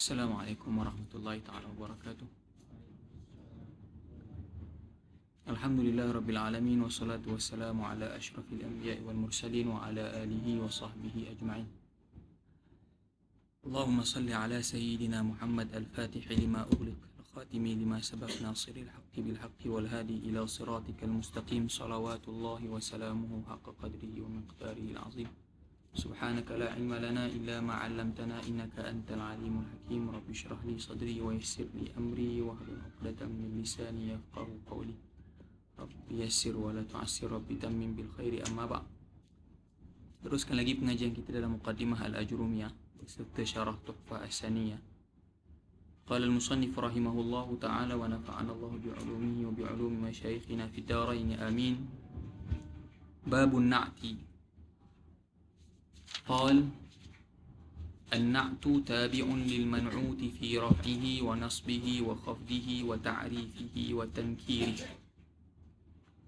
Assalamualaikum warahmatullahi taala wabarakatuh. Alhamdulillah rabbil alamin wassalatu wassalamu ala asyrafil anbiya'i wal mursalin wa ala alihi wa sahbihi ajma'in. Allahumma salli ala sayyidina Muhammad al-Fatih lima ughliq al-khatimi lima sabaq nasiril haqqi bil haqqi wal hadi ila siratikal mustaqim salawatullahi wa salamuhu haqqa qadrihi wa miqdarihi al-azim. سبحانك لا علم لنا إلا ما علمتنا إنك أنت العليم الحكيم رب اشرح لي صدري ويسر لي أمري واحلل عقدة من لساني يفقهوا قولي رب يسر ولا تعسر رب تمم بالخير أما بعد. Teruskan lagi pengajian kita dalam Muqaddimah Al-Ajrumiyah beserta syarah Tuhfah As-Saniyah. Qala al-musannif rahimahullahu ta'ala wa nafa'ana Allah bi'ulumihi wa bi'ulumi masyayikhina fid darain amin. Babun na'ti. قال النعت تابع للمنعوت في رفعه ونصبه وخفضه وتعريفه وتنكيره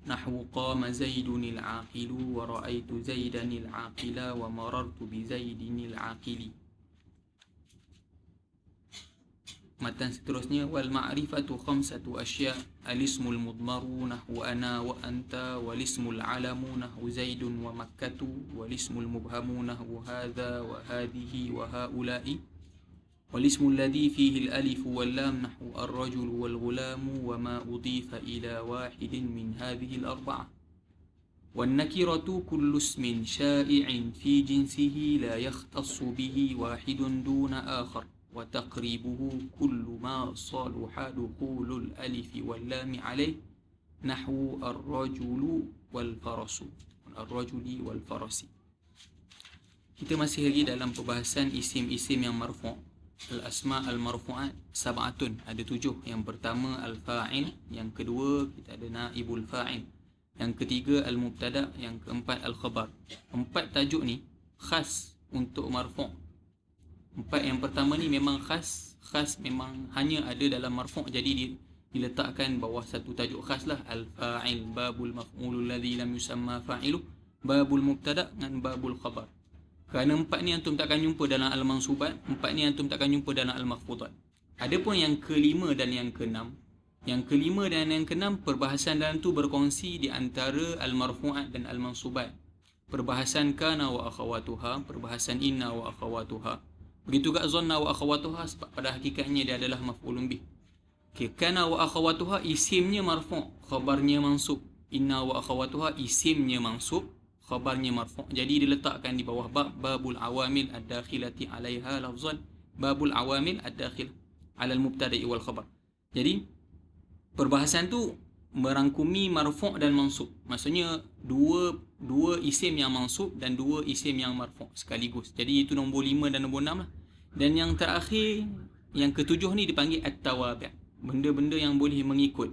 نحو قام زيد العاقل ورأيت زيدا العاقل ومررت بزيد العاقل. Matan seterusnya wal ma'rifatu khamsatu asya' al-ismul mudmaru nahwu ana wa anta wal ismul alamu nahwu zaidun wa makkatu wal ismul mubhamu nahwu hadha wa hadhihi wa haula'i wal ismul ladhi fihi al-alif wal lam nahwu ar-rajul wal ghulamu wa ma udifa ila wahidin min hadhihi al-arba'ah. Wan nakiratu kullu ismin sha'i'in fi jinsihi la yakhtassu bihi wahidun duna akhar وتقريبه كل ما صلح دخول الألف واللام عليه نحو الرجل والفرس Kita masih lagi dalam pembahasan isim-isim yang marfu'. Al-asma' al-marfu'at sab'atun, ada 7. Yang pertama al-fa'il, yang kedua kita ada naibul fa'il, yang ketiga al-mubtada', yang keempat al-khabar. 4 tajuk ni khas untuk marfu'. 4 yang pertama ni memang khas memang hanya ada dalam marfu', jadi diletakkan bawah satu tajuk khas lah. Al-fa'il, babul maf'ulul ladzi lam yusamma fa'ilu, babul mubtada' dan babul khabar. Kerana 4 ni antum takkan jumpa dalam al-mansubat, 4 ni antum takkan jumpa dalam al-makhfudat. Adapun yang kelima dan yang keenam, yang kelima dan yang keenam perbahasan dalam tu berkongsi di antara al-marfu'at dan al-mansubat. Perbahasan kana wa akhawatuha, perbahasan inna wa akhawatuha. Begitu juga zanna wa akhawatuha, sebab pada hakikatnya dia adalah maf'ulun bih. Okay, kana wa akhawatuha isimnya marfu', khabarnya mansub. Inna wa akhawatuha isimnya mansub, khabarnya marfu'. Jadi diletakkan di bawah babul awamil ad-dakhilati 'alaiha lafzan, babul awamil ad-dakhil 'ala al-mubtada'i wal khabar. Jadi perbahasan tu merangkumi marfu' dan mansub. Maksudnya dua isim yang mansub dan 2 isim yang marfu' sekaligus. Jadi itu nombor 5 dan nombor 6 lah. Dan yang terakhir, yang ketujuh ni dipanggil at-tawabi'. Benda-benda yang boleh mengikut.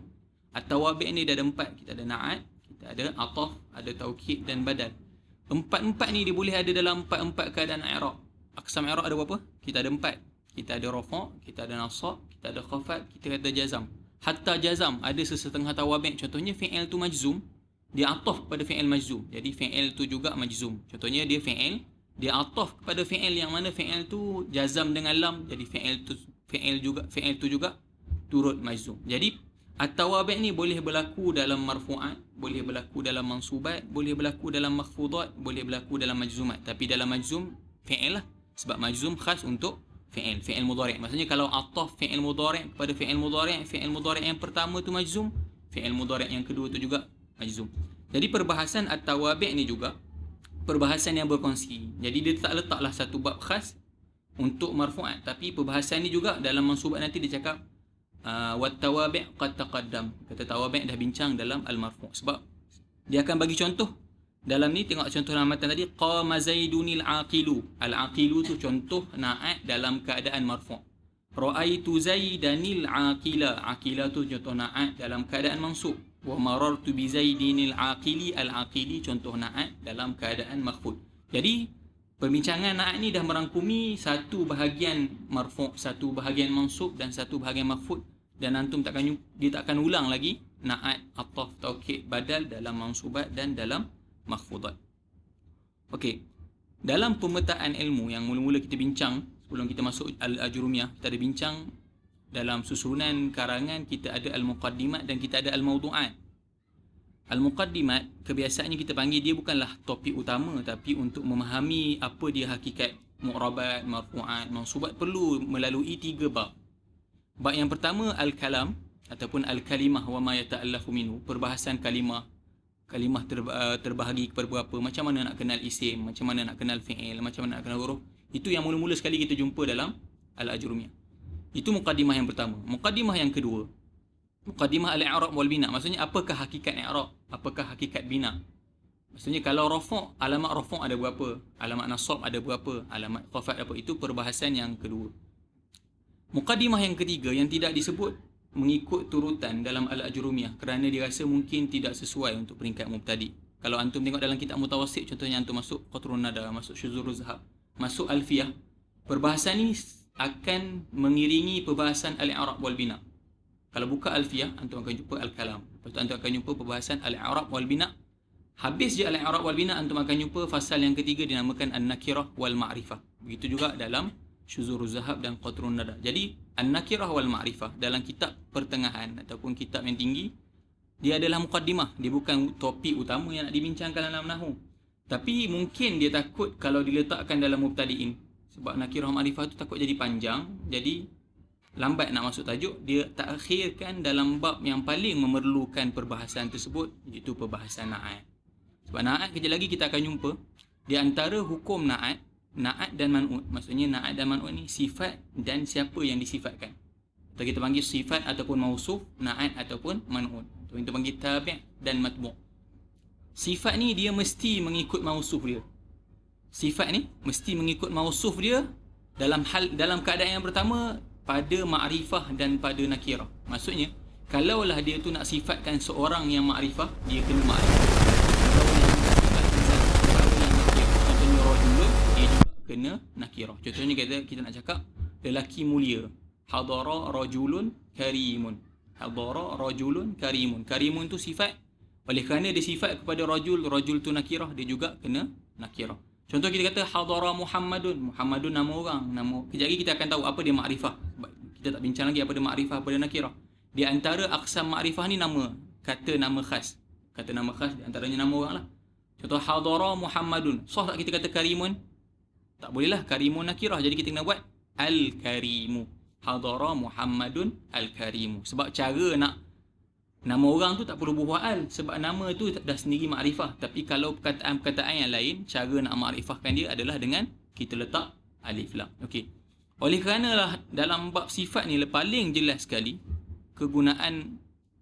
At-tawabi' ni ada 4. Kita ada na'at, kita ada ataf, ada taukid dan badal. 4 ni dia boleh ada dalam 4 keadaan i'rab. Aqsam i'rab ada berapa? Kita ada 4. Kita ada rafa', kita ada nasab, kita ada khafat, kita ada jazam. Hatta jazam ada sesetengah tawabi'. Contohnya fi'il tu majzum, dia ataf pada fi'il majzum. Jadi fi'il tu juga majzum. Contohnya dia fi'il, dia ataf kepada fi'il yang mana fi'il tu jazam dengan lam. Jadi fi'il tu juga turut majzum. Jadi at-tawabi' ni boleh berlaku dalam marfu'at, boleh berlaku dalam mansubat, boleh berlaku dalam makhfudat, boleh berlaku dalam majzumat. Tapi dalam majzum fi'il lah. Sebab majzum khas untuk fi'il mudhari'. Maksudnya kalau ataf fi'il mudhari' kepada fi'il mudhari' yang pertama tu majzum, fi'il mudhari' yang kedua tu juga majzum. Jadi perbahasan at-tawabi' ni juga perbahasan yang berkongsi. Jadi dia tak letaklah satu bab khas untuk marfu'at, tapi perbahasan ni juga dalam mansubat nanti dia cakap wat tawabi' qad taqaddam. Kata tawabi' dah bincang dalam al-marfu'. Sebab dia akan bagi contoh. Dalam ni tengok contoh dalam matan tadi, qama zaidunil aqilu. Al-aqilu tu contoh na'at dalam keadaan marfu'. Ra'aitu zaidanil aqila. Aqila tu contoh na'at dalam keadaan mansub. Wa marartu bi zaidinil aqili. Al-aqili contoh na'at dalam keadaan makhfud. Jadi perbincangan na'at ni dah merangkumi satu bahagian marfu', satu bahagian mansub dan satu bahagian makhfud. Dan antum dia takkan ulang lagi na'at, ataf, taukid, badal dalam mansubat dan dalam makhfudat. Okey. Dalam pemetaan ilmu yang mula-mula kita bincang sebelum kita masuk Al-Ajurumiyah, kita ada bincang dalam susunan karangan, kita ada Al-Muqaddimat dan kita ada Al-Mawdu'at. Al-Muqaddimat, kebiasaannya kita panggil dia bukanlah topik utama, tapi untuk memahami apa dia hakikat mu'rabat, marfu'at, mansubat, perlu melalui 3 bab. Bab yang pertama, Al-Kalam ataupun Al-Kalimah wa ma yata'allafu minhu, perbahasan kalimah. Kalimah terbahagi kepada berapa, macam mana nak kenal isim, macam mana nak kenal fi'il, macam mana nak kenal huruf. Itu yang mula-mula sekali kita jumpa dalam Al-Ajurumiyah. Itu muqaddimah yang pertama. Muqaddimah yang kedua, muqaddimah al-i'rab wal bina. Maksudnya apakah hakikat i'rab? Apakah hakikat bina? Maksudnya kalau rafa', alamat rafa' ada berapa? Alamat nasab ada berapa? Alamat khafad apa? Itu perbahasan yang kedua. Muqaddimah yang ketiga yang tidak disebut mengikut turutan dalam Al-Ajurumiyah kerana dirasa mungkin tidak sesuai untuk peringkat mubtadi. Kalau antum tengok dalam kitab mutawassit, contohnya antum masuk Qatrun Nada, masuk Syuzuruz Zahab, masuk Alfiyah, perbahasan ni akan mengiringi perbahasan al-i'rab wal bina. Kalau buka Alfiyah, antum akan jumpa Al-Kalam. Lepas tu antum akan jumpa perbahasan al-i'rab wal bina. Habis je al-i'rab wal bina, antum akan jumpa fasal yang ketiga dinamakan an-nakirah wal ma'rifah. Begitu juga dalam Syuzuruz Zahab dan Qatrun Nada. Jadi an-nakirah wal ma'rifah dalam kitab pertengahan ataupun kitab yang tinggi, dia adalah muqaddimah. Dia bukan topik utama yang nak dibincangkan dalam nahwu. Tapi mungkin dia takut kalau diletakkan dalam mubtadi'in. Sebab nakirah ma'rifah tu takut jadi panjang, jadi lambat nak masuk tajuk, dia takhirkan dalam bab yang paling memerlukan perbahasan tersebut, iaitu perbahasan na'at. Sebab na'at kejap lagi kita akan jumpa di antara hukum na'at, na'at dan man'ut. Maksudnya na'at dan man'ut ni sifat dan siapa yang disifatkan. Atau kita panggil sifat ataupun mausuf, na'at ataupun man'ut. Atau kita panggil tabi' dan matbu'. Sifat ni dia mesti mengikut mausuf dia. Sifat ni mesti mengikut mausuf dia dalam keadaan yang pertama pada ma'rifah dan pada nakirah. Maksudnya kalaulah dia tu nak sifatkan seorang yang ma'rifah, dia kena ma'rifah. Contohnya rajulun, dia juga kena nakirah. Contohnya kita nak cakap lelaki mulia, hadara rajulun karimun. Hadara rajulun karimun. Karimun tu sifat. Oleh kerana dia sifat kepada rajul, rajul tu nakirah, dia juga kena nakirah. Contoh kita kata hadara Muhammadun. Muhammadun nama orang, kejap lagi kita akan tahu apa dia makrifah. Kita tak bincang lagi apa dia makrifah, apa dia nakirah. Di antara aqsam makrifah ni nama, kata nama khas. Kata nama khas di antaranya nama orang lah. Contoh hadara Muhammadun. Sah tak kita kata karimun? Tak boleh lah, karimun nakirah. Jadi kita kena buat al-karimu. Hadara Muhammadun al-karimu. Sebab cara nak nama orang tu tak perlu buah al, sebab nama tu dah sendiri makrifah. Tapi kalau perkataan-perkataan yang lain, cara nak makrifahkan dia adalah dengan kita letak alif lam. Okey. Oleh kerana lah dalam bab sifat ni paling jelas sekali kegunaan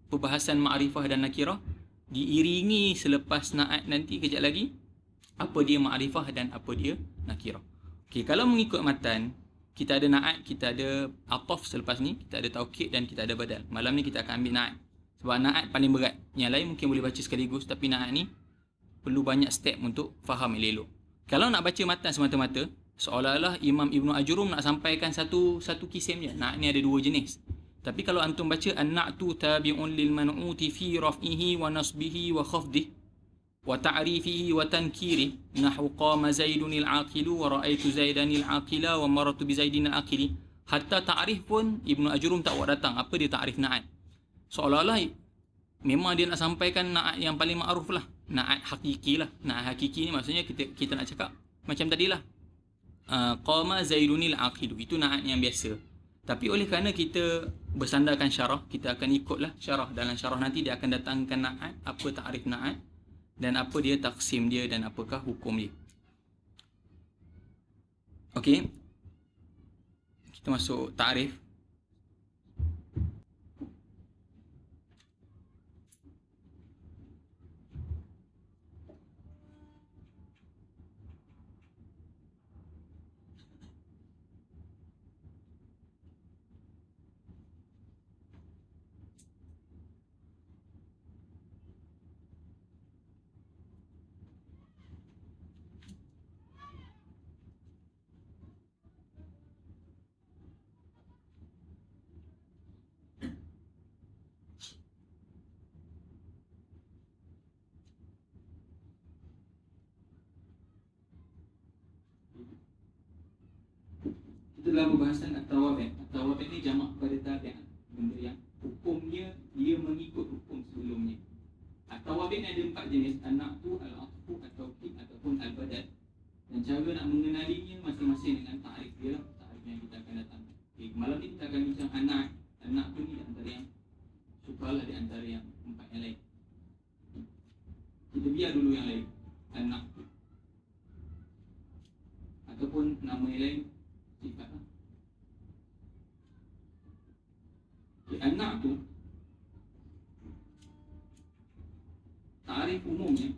perbahasan makrifah dan nakirah, diiringi selepas na'at nanti kejap lagi apa dia makrifah dan apa dia nakirah. Okey, kalau mengikut matan, kita ada na'at, kita ada ataf selepas ni, kita ada taukid dan kita ada badal. Malam ni kita akan ambil na'at. Sebab na'at paling berat. Yang lain mungkin boleh baca sekaligus, tapi na'at ni perlu banyak step untuk faham elok. Kalau nak baca matan semata-mata, seolah-olah Imam Ibnu Ajurum nak sampaikan satu kisim je. Na'at ni ada dua jenis. Tapi kalau antum baca an-na'tu tabi'un lil man'uti fi raf'ihi wa nasbihi wa khafdihi wa ta'rifihi wa tankirihi nahwu qama zaidun al-aqilu wa ra'aitu zaidan al-aqila wa marartu bi zaidin al-aqili. Hatta ta'rif pun Ibnu Ajurum tak buat datang. Apa dia ta'rif na'at? Seolah-olah memang dia nak sampaikan na'at yang paling ma'ruf lah. Na'at hakiki lah. Na'at hakiki ni maksudnya kita nak cakap macam tadilah. Qama zaidunil aqilu. Itu na'at yang biasa. Tapi oleh kerana kita bersandarkan syarah, kita akan ikutlah syarah. Dalam syarah nanti dia akan datangkan na'at, apa ta'rif na'at dan apa dia taksim dia dan apakah hukum dia. Okey. Kita masuk ta'rif. Kita dalam pembahasan at-tawabi'. At-tawabi' ni jamak pada tabi'at, benda yang hukumnya dia mengikut hukum sebelumnya. At-tawabi' ni ada 4 jenis. An-na'tu, al-'atfu, at-tawkid ataupun al-badal. Dan cara nak mengenalinya masing-masing dengan ta'rif dia lah, ta'rif yang kita akan datang. Okay, malam ni kita akan bincang an-na'. An-na'tu ni di antara yang sukalah di antara yang 4 yang lain. Kita biar dulu yang lain. An-na'tu ataupun nama yang lain sifat lah. Okay, an-na'tu ta'rif umumnya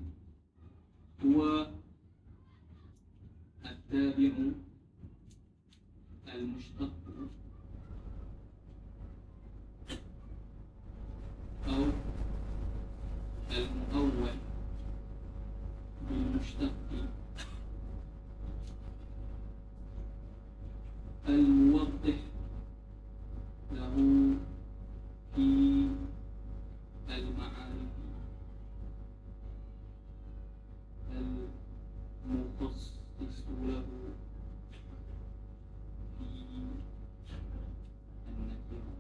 huwa at-tabi'u al-mushtaq atau al-muawwal bil-mushtaq al-muwaddih lahu fi al-ma'arif al-mukhassis lahu fi an-nakirah.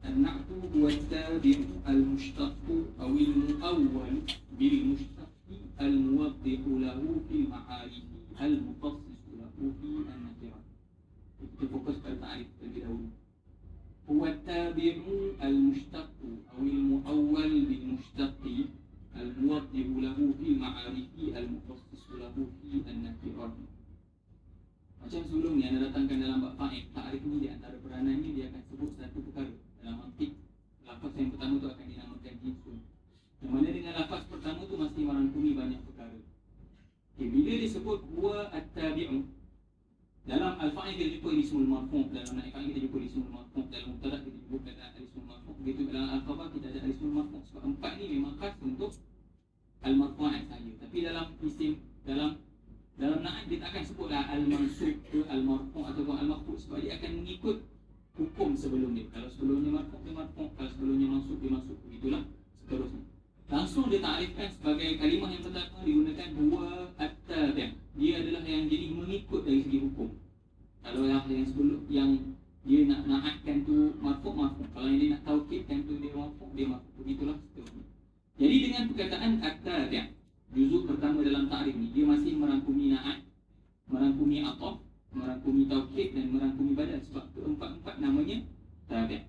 An-na'tu huwa at-tabi'u al-mushtaq aw al-muawwal bil-mushtaq al-muwaddih lahu fi al-ma'arif al-mukhassis lahu fi an-nakirah. Kita fokus pada ta'rif terlebih dahulu. Huwa at-tabi'u al-mushtaq aw al-muawwal bil-mushtaq al-muwaddih lahu fi al-ma'arif al-mukhassis lahu fi an-nakirah. Macam sebelum ni anda datangkan dalam bab fa'il, ta'rif ni di antara peranannya dia akan sebut satu perkara. Dalam mantik, lafaz yang pertama tu akan dinamakan jinsun. Yang mana dengan lafaz pertama tu mesti merangkumi banyak perkara. Okay, bila disebut huwa at-tabi'u, dalam al-fa'il kita jumpa ismul marfu', dalam naib fa'il kita jumpa ismul marfu', dalam mubtada kita jumpa kata al-ismul marfu'. Begitu dalam al-khabar kita ada al-ismul marfu'. Sebab 4 ni memang khas untuk al-marfu'at saja. Tapi dalam isim, dalam naib dia tak akan sebutlah al-mansub ke al-marfu' ataupun al-marfu', sebab dia akan mengikut hukum sebelum dia. Kalau sebelumnya marfu' dia marfu', kalau sebelumnya mansub dia mansub. Begitulah seterusnya. Langsung dia takrifkan sebagai kalimah yang pertama digunakan huwa at-tabi'. Dia adalah yang jadi mengikut dari segi hukum. Kalau yang sebelum yang dia nak naatkan tu marfu'. Kalau yang dia nak taukidkan tu dia marfu'. Begitulah seterusnya. Jadi dengan perkataan at-tabi', juzuk pertama dalam takrif ni dia masih merangkumi naat, merangkumi ataf, merangkumi taukid dan merangkumi badal. Sebab keempat-empat namanya tabi'.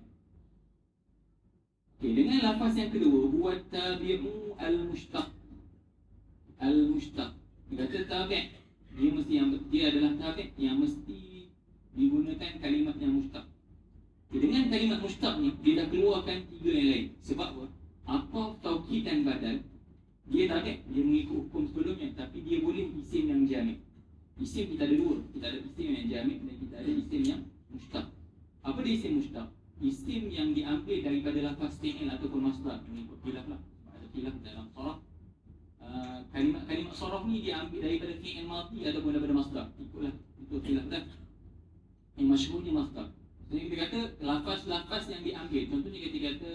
Okay, dengan lafaz yang kedua, huwa tabi'u al-mushtaq. Al-mushtaq. Dia kata tabi', dia adalah tabi' yang mesti digunakan kalimat yang mushtaq. Okay, dengan kalimat mushtaq ni, dia dah keluarkan 3 yang lain. Sebab apa? Ataf, taukid dan badal, dia tabi', dia mengikut hukum sebelumnya, tapi dia boleh isim yang jami'. Isim kita ada 2. Kita ada isim yang jami' dan kita ada isim yang mushtaq. Apa dia isim mushtaq? Isim yang diambil daripada lafaz fi'il ataupun masdar. Mengikut khilaf lah. Ada khilaf dalam saraf. Kalimat saraf ni diambil daripada fi'il madhi ataupun daripada masdar. Ikutlah, itu khilaf dah. Yang masyhurnya masdar. Jadi kita kata lafaz-lafaz yang diambil. Contohnya kita kata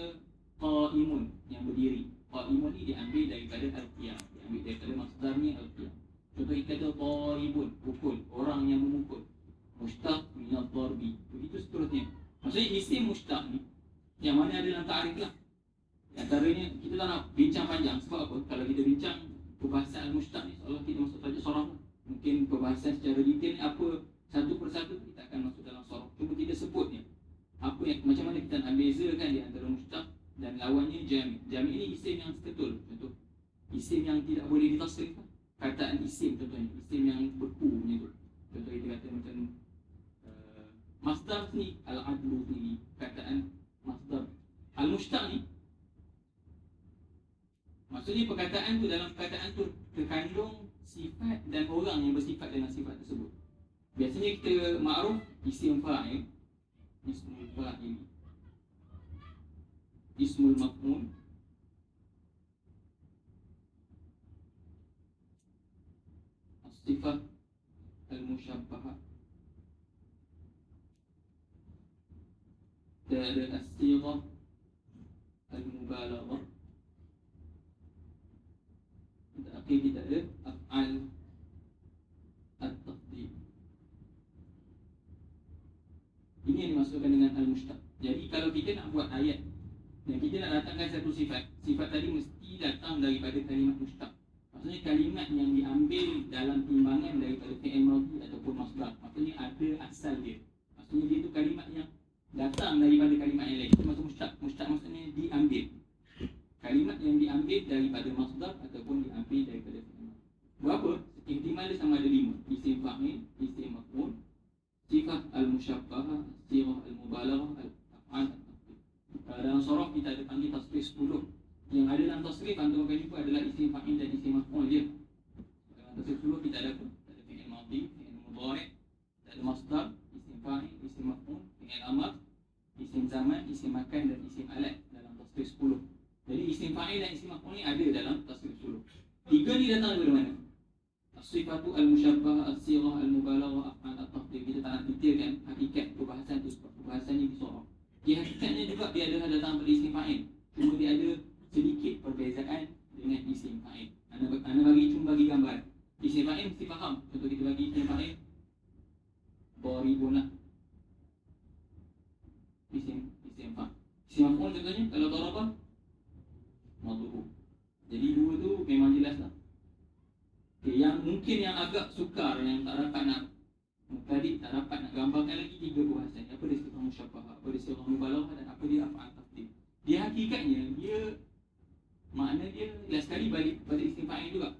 qa'imun, yang berdiri. Qa'imun ni diambil daripada al-qiyam. Diambil daripada masdarnya al-qiyam. Contoh kita kata qaribun, pukul, orang yang memukul. Mushtaq minad darbi. Begitu seterusnya. Maksudnya isim mushtaq ni yang mana ada dalam ta'rif lah. Antaranya kita tak nak bincang panjang. Sebab apa? Kalau kita bincang perbahasan al-mushtaq ni, seolah kita masuk tajuk saraf lah. Mungkin perbahasan secara detail ni apa satu persatu kita akan masuk dalam saraf. Cuma kita sebutnya apa yang macam mana kita nak bezakan di antara mushtaq dan lawannya jami'. Jami' ni isim yang seketul. Contoh isim yang tidak boleh ditasrif. Kataan isim contohnya, isim yang beku punya tu. Contoh kita kata macam masdar ni, al-adlu ni, kataan masdar. Al-mushtaq ni maksudnya perkataan tu, dalam perkataan tu terkandung sifat dan orang yang bersifat dengan sifat tersebut. Biasanya kita ma'ruf isim fa'il, ismul fa'il, ismul maf'ul, as-sifat al-musyabbahah, dan ada as-sighah al-mubalaghah. Akhir kita ada af'al at-tafdhil. Ini yang dimaksudkan dengan al-mushtaq. Jadi kalau kita nak buat ayat dan kita nak datangkan satu sifat, sifat tadi mesti datang daripada kalimat mushtaq. Maksudnya kalimat yang diambil dalam timbangan daripada fi'il madhi ataupun masdar. Maksudnya ada asal dia. Maksudnya dia tu kalimat yang datang daripada kalimat yang lain. Itu maksud mushtaq. Mushtaq maksudnya diambil. Kalimat yang diambil daripada masdar ataupun diambil daripada fi'il madhi. Berapa? Ihtimal dia sama ada 5. Isim fa'il, isim maf'ul, sifat al-musyabbahah, sirah al-mubalaghah, al-af'al. Dalam sorof kita ada panggil tasrif 10. Yang ada dalam tasrif antara akan jumpa adalah isim fa'il dan isim maf'ul je. Dalam tasrif 10 kita ada apa? Kita ada fi'il madhi, fi'il mudhari', kita ada masdar, isim fa'il, isim maf'ul, fi'il amr, isim zaman, isim makan dan isim alat dalam tasrif 10. Jadi isim fa'il dan isim maf'ul ni ada dalam tasrif 10. Tiga ni datang daripada mana? As-sifatu al-musyabbah, as-sirah al-mubalaghah, af'al at-tafdhil. Kita tak nak detailkan hakikat perbahasan tu sebab perbahasan ni disorok. Dia hakikatnya juga dia adalah datang daripada isim fa'il. Cuma dia ada sedikit perbezaan dengan isim fa'il. Cuma bagi gambar. Isim fa'il mesti faham. Contoh kita bagi isim fa'il daribuna. Isim fa'il. Isim maf'ul contohnya kalau daraba madrub. Jadi dua tu memang jelas lah. Okay, yang mungkin yang agak sukar, yang tak dapat nak tadi tak dapat nak gambarkan lagi tiga perbahasan. Apa dia sifat musyabbah, apa dia sifat mubalaghah dan apa dia af'al tafdhil. Dia hakikatnya dia makna dia jelas sekali balik kepada isim fa'il juga.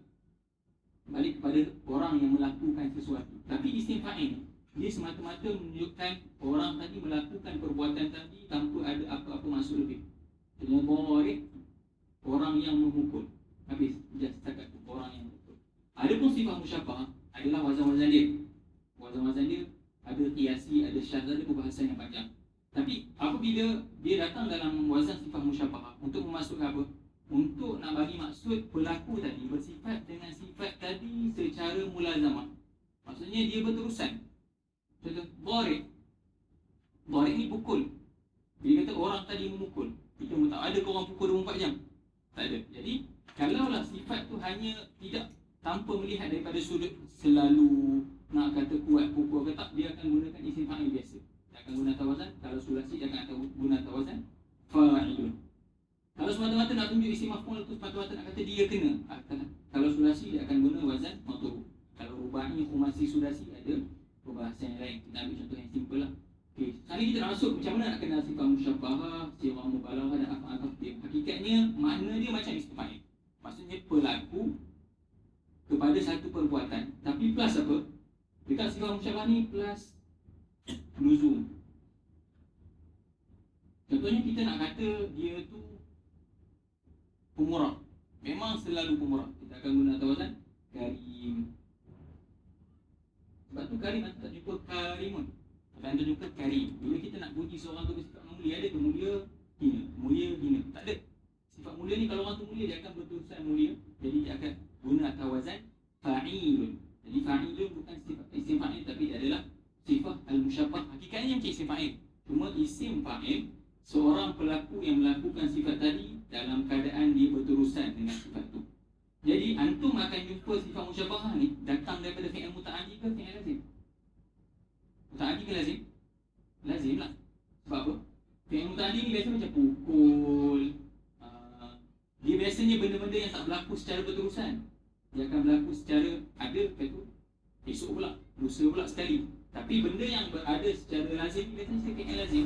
Balik kepada orang yang melakukan sesuatu. Tapi isim fa'il dia semata-mata menunjukkan orang tadi melakukan perbuatan tadi tanpa ada apa-apa maksud lebih. Contohnya murid, orang yang memukul. Habis, just setakat tu orang yang memukul. Adapun sifat musyabbah adalah wazan-wazan dia. Wazan-wazan dia ada qiyasi, ada syadz, ada perbahasan yang panjang. Tapi apabila dia datang dalam wazan sifat musyabbah untuk memasukkan apa? Untuk nak bagi maksud pelaku tadi bersifat dengan sifat tadi secara mulazamah. Maksudnya dia berterusan. Contoh, Dharik ni pukul. Dia kata orang tadi memukul. Kita pun tak ada ke orang pukul 24 jam. Tak ada. Jadi kalaulah sifat tu hanya tidak tanpa melihat daripada sudut selalu nak kata kuat pukul ke tak, dia akan gunakan isim fa'il biasa. Dia akan guna tawazan. Kalau sulasi dia akan guna tawazan fa'ilun. Kalau semata-mata nak tunjuk isim maf'ul tu semata-mata nak kata dia kena. Kalau sulasi dia akan guna wazan matru'. Kalau rubai, khumasi, sulasi ada perbahasan yang lain. Kita ambil contoh yang simple lah. Okey, sekarang kita nak masuk macam mana nak kenal sifat musyabbahah, sirah mubalaghah dan af'al tafdhil. Hakikatnya makna dia macam isim fa'il. Maksudnya pelaku kepada satu perbuatan, tapi plus apa? Dekat sifat musyabbah ni plus luzum. Contohnya kita nak kata dia tu pemurah. Memang selalu pemurah. Kita akan guna tawazan karim. Sebab tu karim tak jumpa karimun. Akan jumpa karim. Bila kita nak puji seorang tu bersifat mulia, ada ke mulia hina? Mulia hina. Tak ada. Sifat mulia ni kalau orang tu mulia dia akan berterusan mulia. Jadi dia akan guna tawazan fa'ilun. Jadi fa'ilun bukan sifat isim fa'il tapi dia adalah sifat al-musyabbah. Hakikatnya macam isim fa'il. Cuma isim fa'il seorang pelaku yang melakukan sifat tadi dalam keadaan dia berterusan dengan sifat tu. Jadi antum akan jumpa sifat musyabbahah ni datang daripada fi'il muta'addi ke fi'il lazim? Muta'addi ke lazim? Lazim lah. Sebab apa? Fi'il muta'addi ni biasa macam pukul. Dia biasanya benda-benda yang tak berlaku secara berterusan. Dia akan berlaku secara ada, lepas tu esok pula, lusa pula sekali. Tapi benda yang berada secara lazim biasanya fi'il lazim.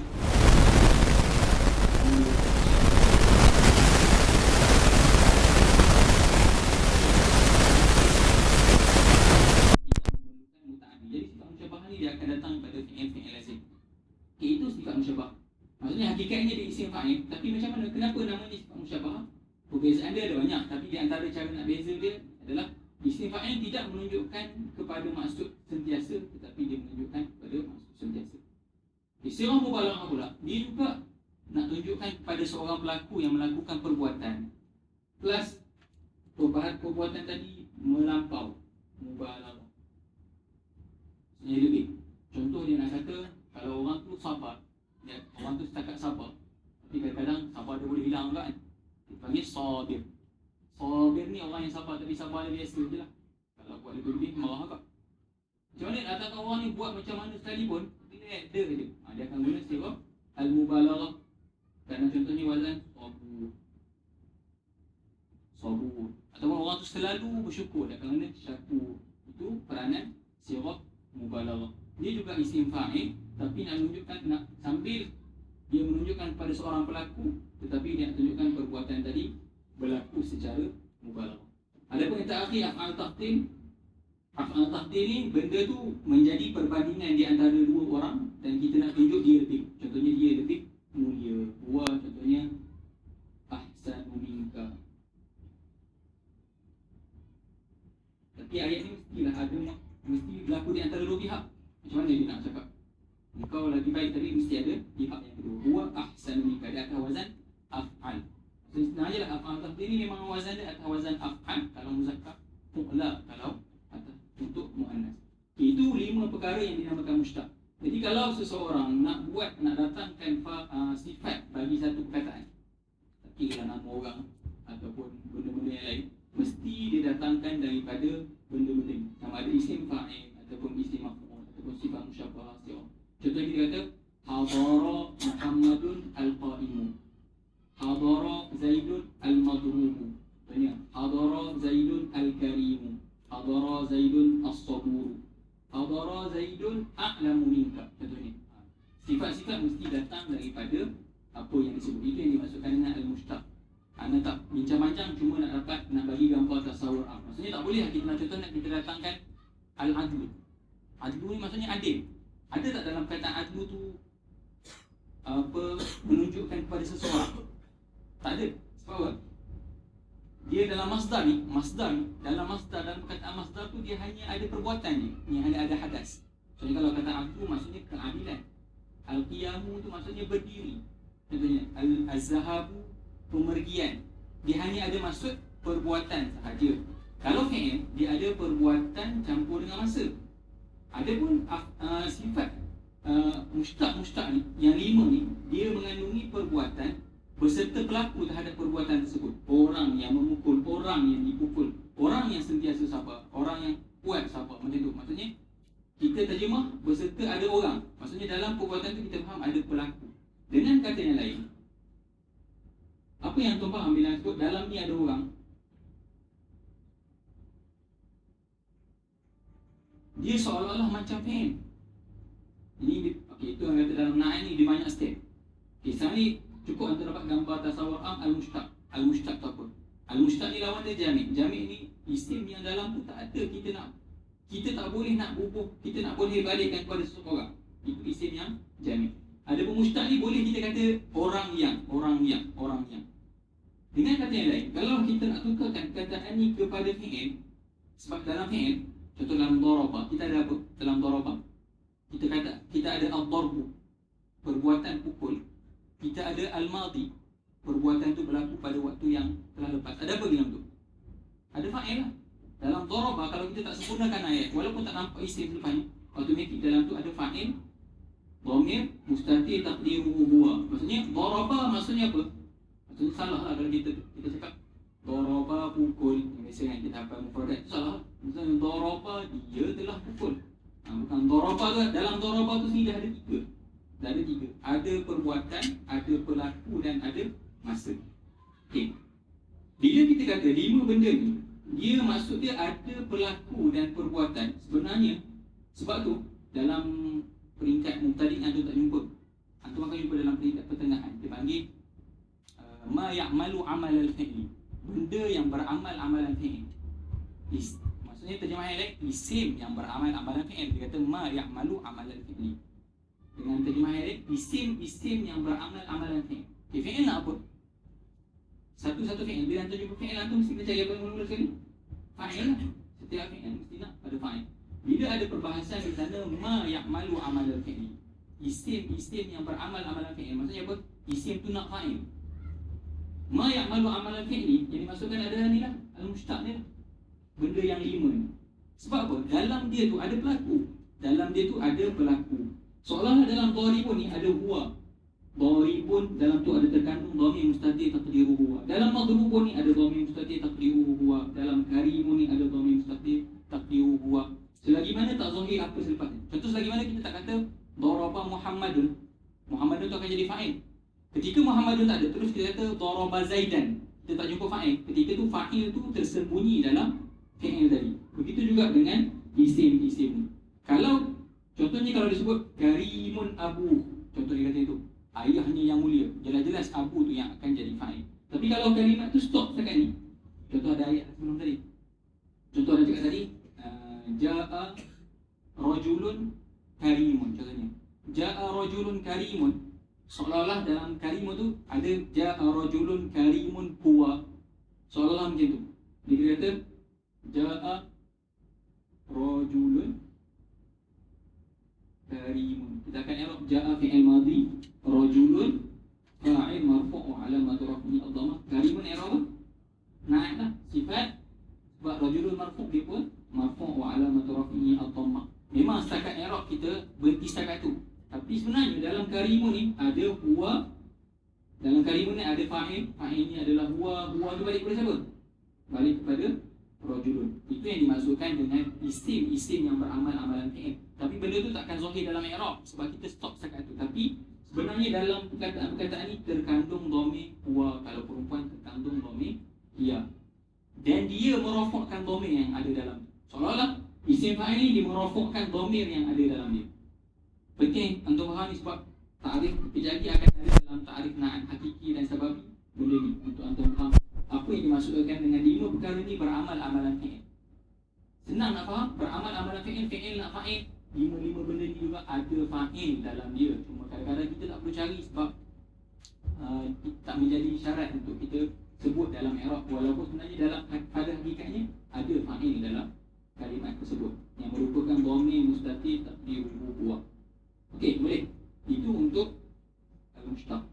Jadi sifat musyabbah ni dia akan datang pada fi'il lazim. Itu sifat musyabbah. Maksudnya hakikatnya dia isim fa'il, tapi macam mana? Kenapa namanya sifat musyabbah? Perbezaan dia ada banyak, tapi di antara cara nak beza dia adalah isim fa'il tidak menunjukkan kepada maksud sentiasa, tetapi dia menunjukkan kepada maksud sentiasa. Sirah mubalaghah pula, dia juga nak tunjukkan kepada seorang pelaku yang melakukan perbuatan plus perbuatan tadi melampau, mubalaghah. Maksudnya lebih. Contoh dia nak kata kalau orang tu sabar, orang tu setakat sabar, tapi kadang-kadang sabar dia boleh hilang kan. Dia panggil sabir. Sabir ni orang yang sabar, tapi sabar dia biasa je lah. Kalau lebih marah agak. Macam mana nak katakan orang ni buat macam mana sekali pun, dia ada je. Dia akan guna sirap al-mubalaghah. Kerana contohnya wazan sabur. Ataupun orang tu selalu bersyukur, dia akan guna syakur. Itu peranan sirap mubalaghah. Dia juga isim fa'il, tapi nak menunjukkan, nak sambil dia menunjukkan pada seorang pelaku, tetapi dia nak tunjukkan perbuatan tadi berlaku secara mubalaghah. Adapun yang terakhir af'al taqdim. Af'al taqdim ni benda tu menjadi perbandingan di antara dua orang dan kita nak tunjuk dia lebih. Contohnya dia lebih mulia. Huwa contohnya ahsanu minka. Tapi ayat ni mestilah ada, mesti berlaku di antara dua pihak. Macam mana dia nak cakap engkau lagi baik, tadi mesti ada pihak yang kedua. Huwa ahsanu minka, dia atas wazan af'al. Sebenarnya lah af'al taqdim ni memang wazan dia atas wazan af'al kalau muzakkar, fu'la kalau atas untuk muannas. Itu 5 perkara yang dinamakan mushtaq. Jadi kalau seseorang nak datangkan sifat bagi satu perkataan, tapi kalau nama orang ataupun benda-benda yang lain, mesti dia datangkan daripada benda-benda ni. Sama ada isim fa'il ataupun isim maf'ul ataupun sifat musyabbahah sirah. Contoh kita kata hadara Muhammadun al-qa'imu, hadara Zaidun al-madrubu. Contohnya hadara Zaidun al-karimu, hadara Zaidun as-saburu, hadara Zaidun a'lamu minka. Contohnya sifat-sifat mesti datang daripada apa yang disebut. Itu yang dimaksudkan dengan al-mushtaq. Anda tak bincang-bincang, cuma nak bagi gambar tasawur. Maksudnya tak boleh kita nak contoh, nak kita datangkan al-adlu. Adlu ni maksudnya adil. Ada tak dalam perkataan adlu tu menunjukkan kepada seseorang? Tak ada. Sebab apa? Dia dalam masdar ni, dalam perkataan masdar tu dia hanya ada perbuatan je, yang hanya ada hadas. Contohnya kalau kata adlu maksudnya keadilan. Al-qiyamu tu maksudnya berdiri. Contohnya al-zahabu pemergian. Dia hanya ada maksud perbuatan sahaja. Kalau fi'il, dia ada perbuatan campur dengan masa. Adapun sifat mushtaq ni, yang 5 ni, dia mengandungi perbuatan beserta pelaku terhadap perbuatan tersebut. Orang yang memukul, orang yang dipukul, orang yang sentiasa sabar, orang yang kuat sabar, macam tu. Maksudnya kita terjemah beserta ada orang. Maksudnya dalam perbuatan tu kita faham ada pelaku. Dengan kata yang lain, apa yang tuan faham bila sebut dalam ni ada orang? Dia seolah-olah macam fi'il. Ini itu yang kata dalam na'i ni dia banyak step. Sekarang ni cukup untuk dapat gambar tasawur al-mushtaq. Al-mushtaq tu apa? Al-mushtaq ni lawan dia jami'. Jami' ni isim yang dalam tu tak ada, kita tak boleh nak bubuh, kita nak boleh balikkan kepada seseorang. Itu isim yang jami'. Ada mushtaq ni boleh kita kata orang yang. Dengan kata yang lain, kalau kita nak tukarkan kataan ni kepada fi'il, sebab dalam fi'il, contoh dalam daraba, kita ada apa? Dalam daraba, kita ada al-darbu, perbuatan pukul. Kita ada al-madi, perbuatan tu berlaku pada waktu yang telah lepas. Ada apa dalam tu? Ada fa'il lah. Dalam daraba, kalau kita tak sempurnakan ayat, walaupun tak nampak isim lepas ni, automatik dalam tu ada fa'il, dhamir, mustatir, taqdiruhu huwa. Maksudnya, daraba maksudnya apa? Maksudnya salah lah kalau kita cakap daraba pukul. Biasanya kita hafal mufradat, itu salah. Maksudnya daraba, dia telah pukul. Bukan daraba tu, dalam daraba tu sendiri dah ada 3. Dah ada 3. Ada perbuatan, ada pelaku dan ada masa. Okay. Bila kita kata 5 benda ni, dia maksud dia ada pelaku dan perbuatan. Sebenarnya, sebab tu dalam peringkat mubtadi' antum tak jumpa. Antum akan jumpa dalam peringkat pertengahan. Dia panggil ma ya'malu amal al-fi'li. Benda yang beramal amalan fi'il. Maksudnya terjemahan yang lain, isim yang beramal amalan fi'il. Dia kata ma ya'malu amal al-fi'li. Dengan terjemahan yang lain, isim yang beramal amalan fi'il. Okay, fi'il nak apa? Satu-satu fi'il. Bila antum jumpa fi'il, antum mesti cari apa yang mula-mula sekali? Fa'il lah. Setiap fi'il mesti nak pada fa'il. Bila ada perbahasan di sana ma ya'malu amal al-fi'li, isim yang beramal amalan fi'il. Maksudnya apa? Isim tu nak fa'il. Ma ya'malu amalan fi'li, yang dimaksudkan adalah ni lah, al-mushtaq ni lah, benda yang 5 ni. Sebab apa? Dalam dia tu ada pelaku. Dalam dia tu ada pelaku. Seolah-olah dalam dharibun ni ada huwa. Dharibun dalam tu ada terkandung dhamir mustatir taqdiruhu huwa. Dalam madrubun ni ada dhamir mustatir taqdiruhu huwa. Dalam karimun ni ada dhamir mustatir taqdiru huwa. Selagi mana tak zahir apa selepas ni. Contoh selagi mana kita tak kata daraba Muhammadun, Muhammadun tu akan jadi fa'il. Ketika Muhammadun tak ada, terus kita kata daraba Zaidan, kita tak jumpa fa'il. Ketika tu fa'il tu tersembunyi dalam fi'il tadi. Begitu juga dengan isim-isim ni. Kalau contohnya kalau disebut karimun abu, contoh dia kata itu ayahnya yang mulia, jelas-jelas abu tu yang akan jadi fa'il. Tapi kalau kalimat tu stop setakat ni, contoh ada ayat sebelum tadi. Contoh ada cakap tadi ja'a rajulun karimun, contohnya ja'a rajulun karimun, seolah-olah dalam karimun tu ada ja'a rajulun karimun huwa, seolah-olah macam tu. Dia kata ja'a rajulun karimun, kita akan i'rab ja'a fi'il madhi, rajulun fa'il marfu' wa alamatu raf'ihi ad-dhammah. Karimun i'rab na'at lah, sifat, sebab rajulun marfu' dia pun marfu' wa alamatu raf'ihi ad-dhammah. Memang setakat i'rab kita berhenti setakat tu. Tapi sebenarnya dalam karimun ni ada huwa, dalam karimun ni ada fa'il, fa'il ni adalah huwa, huwa tu balik kepada siapa? Balik kepada rajulun. Itu yang dimaksudkan dengan isim-isim yang beramal amalan fi'il. Tapi benda tu takkan zahir dalam i'rab sebab kita stop setakat tu. Tapi sebenarnya dalam perkataan-perkataan ni terkandung dhamir huwa, kalau perempuan terkandung dhamir hiya. Dan dia merofokkan dhamir yang ada dalam tu. Seolah-olah isim fa'il ni dia merofokkan dhamir yang ada dalam dia. Penting untuk faham ni sebab ta'rif kejadi akan ada dalam ta'rif na'at hakiki dan sababi. Benda ni untuk antum faham apa yang dimaksudkan dengan 5 perkara ni beramal amalan fi'il. Senang nak faham, beramal amalan fi'il, fi'il nak fa'il. 5 benda ni juga ada fa'il dalam dia. Cuma kadang-kadang kita tak perlu cari sebab tak menjadi syarat untuk kita sebut dalam i'rab, walaupun sebenarnya dalam pada hakikatnya ada fa'il dalam kalimat tersebut yang merupakan dhamir mustatir taqdiruhu huwa. Okey, boleh. Itu untuk al-mushtaq.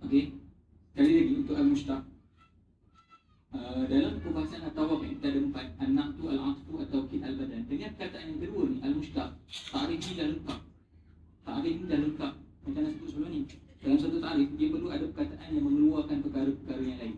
Okey, sekali lagi untuk al-mushtaq. Dalam perbahasan at-tawaf kita ada 4, an-na'tu, al-'atfu, at-tawkid, al-badan. Dengan perkataan yang kedua ni, al-mushtaq, ta'rif ni dah lengkap. Ta'rif ni dah lengkap. Macam mana sebut sebelum ni, dalam satu ta'rif dia perlu ada perkataan yang mengeluarkan perkara-perkara yang lain.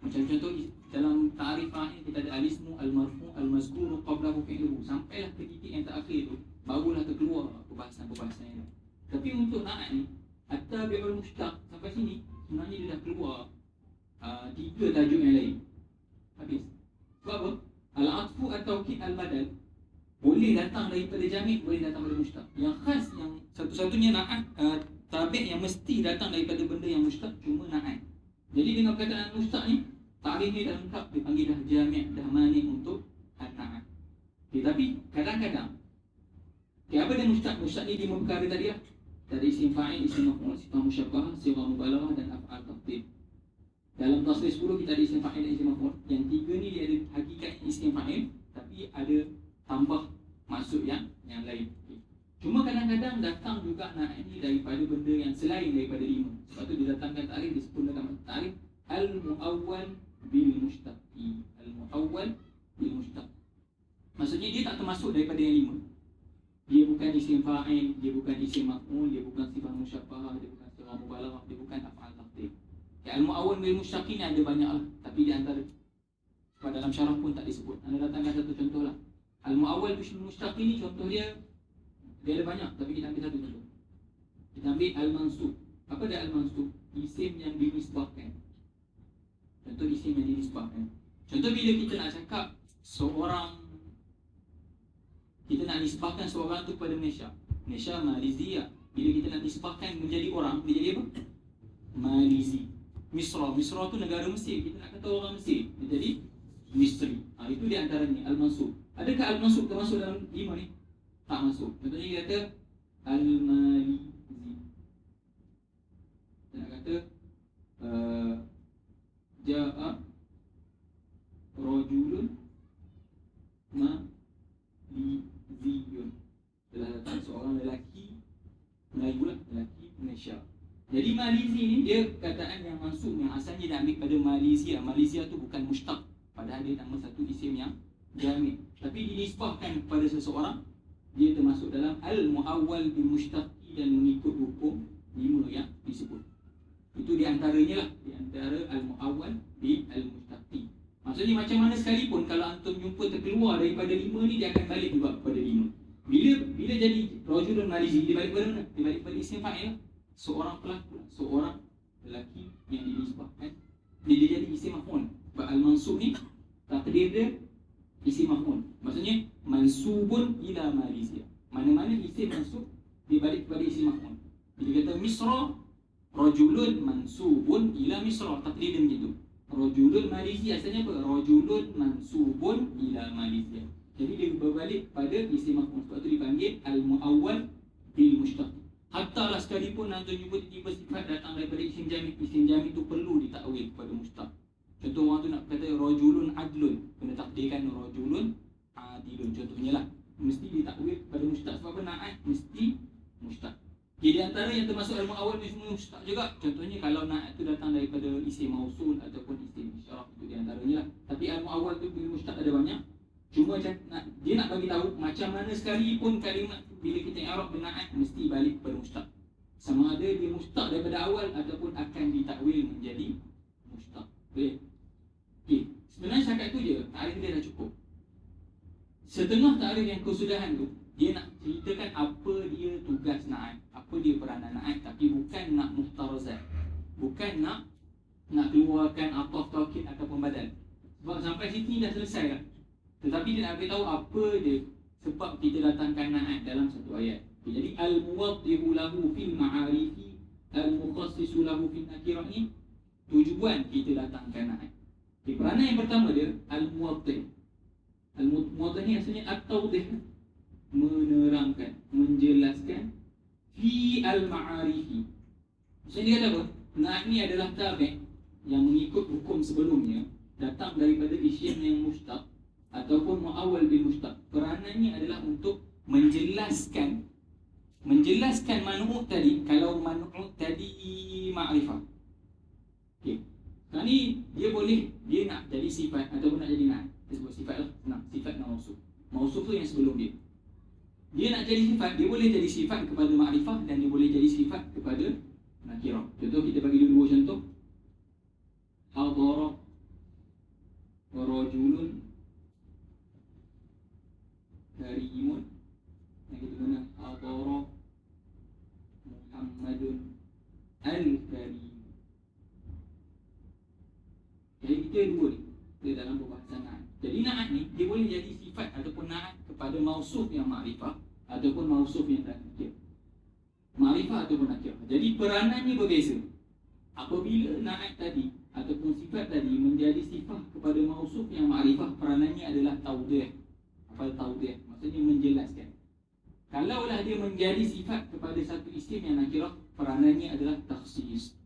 Macam contoh dalam ta'rif fa'il kita ada al-ismu, al-marfu', al-mazkuru qablahu fi'luhu. Sampailah ke titik yang terakhir tu, barulah terkeluar perbahasan-perbahasan yang lain. Tapi untuk na'at ni, at-tabi'ul mushtaq, sampai sini sebenarnya dia dah keluar 3 tajuk yang lain. Habis. Sebab apa? Al-'atfu, at-tawkid, al-badal boleh datang daripada jamid, boleh datang daripada mushtaq. Yang khas, yang satu-satunya na'at tabi' yang mesti datang daripada benda yang mushtaq cuma na'at. Jadi dengan perkataan mushtaq ni, ta'rif ni dah lengkap, dipanggil dah jami', dah mani' untuk an-na'at. Tapi kadang-kadang apa dia mustaq? Mustaq ni 5 perkara tadi lah. Tadi isim fa'il, isim maf'ul, sifat musyabbahah, sighah mubalaghah dan af'al tafdhil. Dalam tasrif 10 kita ada isim fa'il dan isim maf'ul. Yang tiga ni dia ada hakikatnya isim fa'il, tapi ada tambah maksud yang lain. Cuma kadang-kadang datang juga naik ni daripada benda yang selain daripada 5. Sebab tu dia datangkan takrif, disebut dalam takrif al-mu'awwal bil mushtaqi. Al-mu'awwal bil mushtaq. Maksudnya dia tak termasuk daripada yang 5. Dia bukan isim fa'il, dia bukan isim maf'ul, dia bukan sifat musyabbahah, dia bukan sighah mubalaghah, dia bukan af'al tafdhil. Ya, al-mu'awwal bil mushtaqi ni ada banyak lah, tapi di antara pada dalam syarah pun tak disebut. Anda datangkan satu contoh lah. Al-mu'awwal bil mushtaqi ni contoh dia ada banyak, tapi kita ambil satu contoh. Kita ambil al-mansub. Apa dia al-mansub? Isim yang dinisbahkan. Contoh isim yang dinisbahkan. Contoh bila kita nak cakap seorang, kita nak nisbahkan seorang tu kepada Malaysia. Malaysia Malaysia. Bila kita nak nisbahkan menjadi orang, dia jadi apa? Malizi. Misra. Misra tu negara Mesir. Kita nak kata orang Mesir, dia jadi Misri. Itu di antaranya al-mansub. Adakah al-mansub termasuk dalam 5 ni? Tak masuk. Contohnya dia kata al-malizi. Dia nak kata ja'a rajulun maliziyun. Telah datang seorang lelaki Melayu lah, lelaki Malaysia. Jadi Malizi ni dia kataan yang mansub, yang asalnya dia ambil pada Malaysia. Malaysia tu bukan mustaq, padahal dia nama satu isim yang jamid, tapi dinisbahkan kepada seseorang. Dia termasuk dalam al-mu'awwal bil mushtaqi dan mengikut hukum 5 yang disebut. Itu di antaranya lah, di antara al-mu'awwal bil mushtaqi. Maksudnya macam mana sekalipun kalau antum jumpa terkeluar daripada 5 ni, dia akan balik juga kepada 5. Bila jadi rajulun malizi, dia balik kepada mana? Dia balik kepada isim fa'il, seorang pelaku, seorang lelaki yang dinisbahkan. Dia jadi isim maf'ul. Sebab al-mansub ni takdir dia isim maf'ul. Maksudnya mansubun ila Malaysia. Mana-mana isim mansub dia balik kepada isim maf'ul. Bila kata Misra, rajulun mansubun ila Misra, takdir dia begitu. Rajulun Malaysia asalnya apa? Rajulun mansubun ila Malaysia. Jadi dia berbalik pada isim maf'ul. Sebab tu dipanggil al-mu'awwal bil mushtaq. Hatta lah sekalipun antum jumpa tiba-tiba sifat datang daripada isim jamid, isim jamid tu perlu ditakwil kepada mushtaq. Contoh orang tu nak kata rajulun adlun, kena takdirkan rajulun adilun. Contohnya lah, mesti ditakwil pada mushtaq. Sebab apa? Na'at mesti mushtaq. Jadi antara yang termasuk al-mu'awwal ni semua mushtaq juga. Contohnya kalau na'at tu datang daripada isim mausul ataupun isim isyarah, itu di antaranya lah. Tapi al-mu'awwal tu bila mushtaq ada banyak. Cuma dia nak bagi tahu macam mana sekalipun kalimat tu bila kita i'rab bina'at mesti balik kepada mushtaq. Sama ada dia mushtaq daripada awal ataupun akan ditakwil menjadi mushtaq. Boleh? Okey, sebenarnya setakat tu je, takrif dia dah cukup. Setengah takrif yang kesudahan tu, dia nak ceritakan apa dia tugas na'at, apa dia peranan na'at, tapi bukan nak muhtarazat. Bukan nak keluarkan ataf, taukid ataupun badal. Sebab sampai sini dah selesai dah. Tetapi dia nak beritahu apa dia sebab kita datangkan na'at dalam satu ayat. Jadi al-muwaddihu lahu fil ma'arifi al-mukhassisu lahu fil nakirah ni tujuan kita datangkan na'at. Peranan yang pertama dia al-muwaddih. Al-muwaddih ni asalnya at-tawdih, menerangkan, menjelaskan fi al-ma'arifi. Maksudnya dia kata apa? Na'at ni adalah tabi' yang mengikut hukum sebelumnya, datang daripada isim yang mushtaq ataupun mu'awwal bil mushtaq. Peranannya adalah untuk menjelaskan man'ut tadi. Kalau man'ut tadi ma'rifah, okey, sekarang ni dia nak jadi sifat ataupun nak jadi na'at. Dia sebut sifat lah, senang, sifat mausuf. Mausuf tu yang sebelum dia nak jadi sifat, dia boleh jadi sifat kepada ma'rifah dan dia boleh jadi sifat kepada nakirah. Contoh, kita bagi dulu 2 contoh. Hadara rajulun karimun. Yang kita guna hadara Muhammadun al-karim. Jadi kita dua ni, dia dalam perbahasan na'at. Jadi na'at ni, dia boleh jadi sifat ataupun na'at kepada mausuf yang ma'rifah ataupun mausuf yang nakir. Ma'rifah ataupun nakir. Jadi peranannya berbeza. Apabila na'at tadi ataupun sifat tadi menjadi sifat kepada mausuf yang ma'rifah, peranannya adalah tawdih. Hafal tawdih maksudnya menjelaskan. Kalaulah dia menjadi sifat kepada satu isim yang nakirah, peranannya adalah takhsis.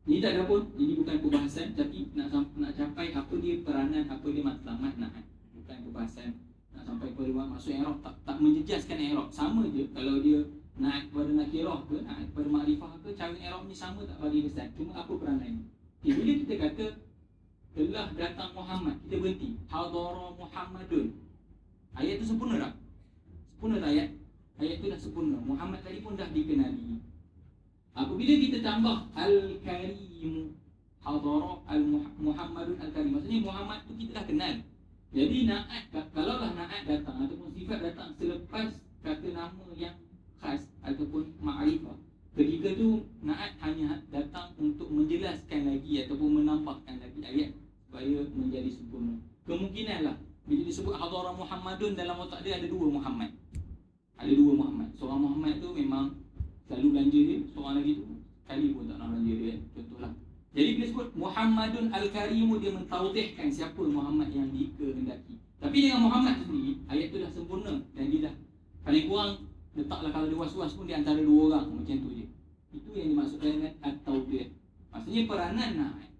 Ini tak ada pun, ini bukan perbahasan, tapi nak capai apa dia peranan, apa dia matlamat na'at. Bukan perbahasan nak sampai kepada maksud i'rab, tak menjejaskan i'rab. Sama je kalau dia na'at kepada nakirah ke, na'at kepada makrifah ke, cara i'rab ni sama tak bagi kesan. Cuma apa peranannya? Okay, bila kita kata telah datang Muhammad, kita berhenti hadara Muhammadun, ayat tu sempurna tak? Sempurna tak ayat? Ayat tu dah sempurna. Muhammad tadi pun dah dikenali. Apabila kita tambah Al-Karim, hadara Al-Muhammadun Al-Karim, maksudnya Muhammad tu kita dah kenal. Jadi na'at, kalaulah na'at datang ataupun sifat datang selepas kata nama yang khas ataupun ma'rifah, ketika tu na'at hanya datang untuk menjelaskan lagi ataupun menambahkan lagi ayat supaya menjadi sempurna. Kemungkinanlah bila disebut hadara Muhammadun, dalam otak dia ada dua Muhammad. Ada dua Muhammad. Seorang Muhammad tu memang selalu belanja dia, seorang lagi tu kali pun tak nak belanja dia, contohlah. Jadi bila sebut Muhammadun Al-Karimu, dia mentawdihkan siapa Muhammad yang dikehendaki. Tapi dengan Muhammad sendiri, ayat tu dah sempurna dan dia dah paling kurang letaklah kalau dia was-was pun di antara dua orang, macam tu je. Itu yang dimaksudkan dengan at-tawdih. Maksudnya peranan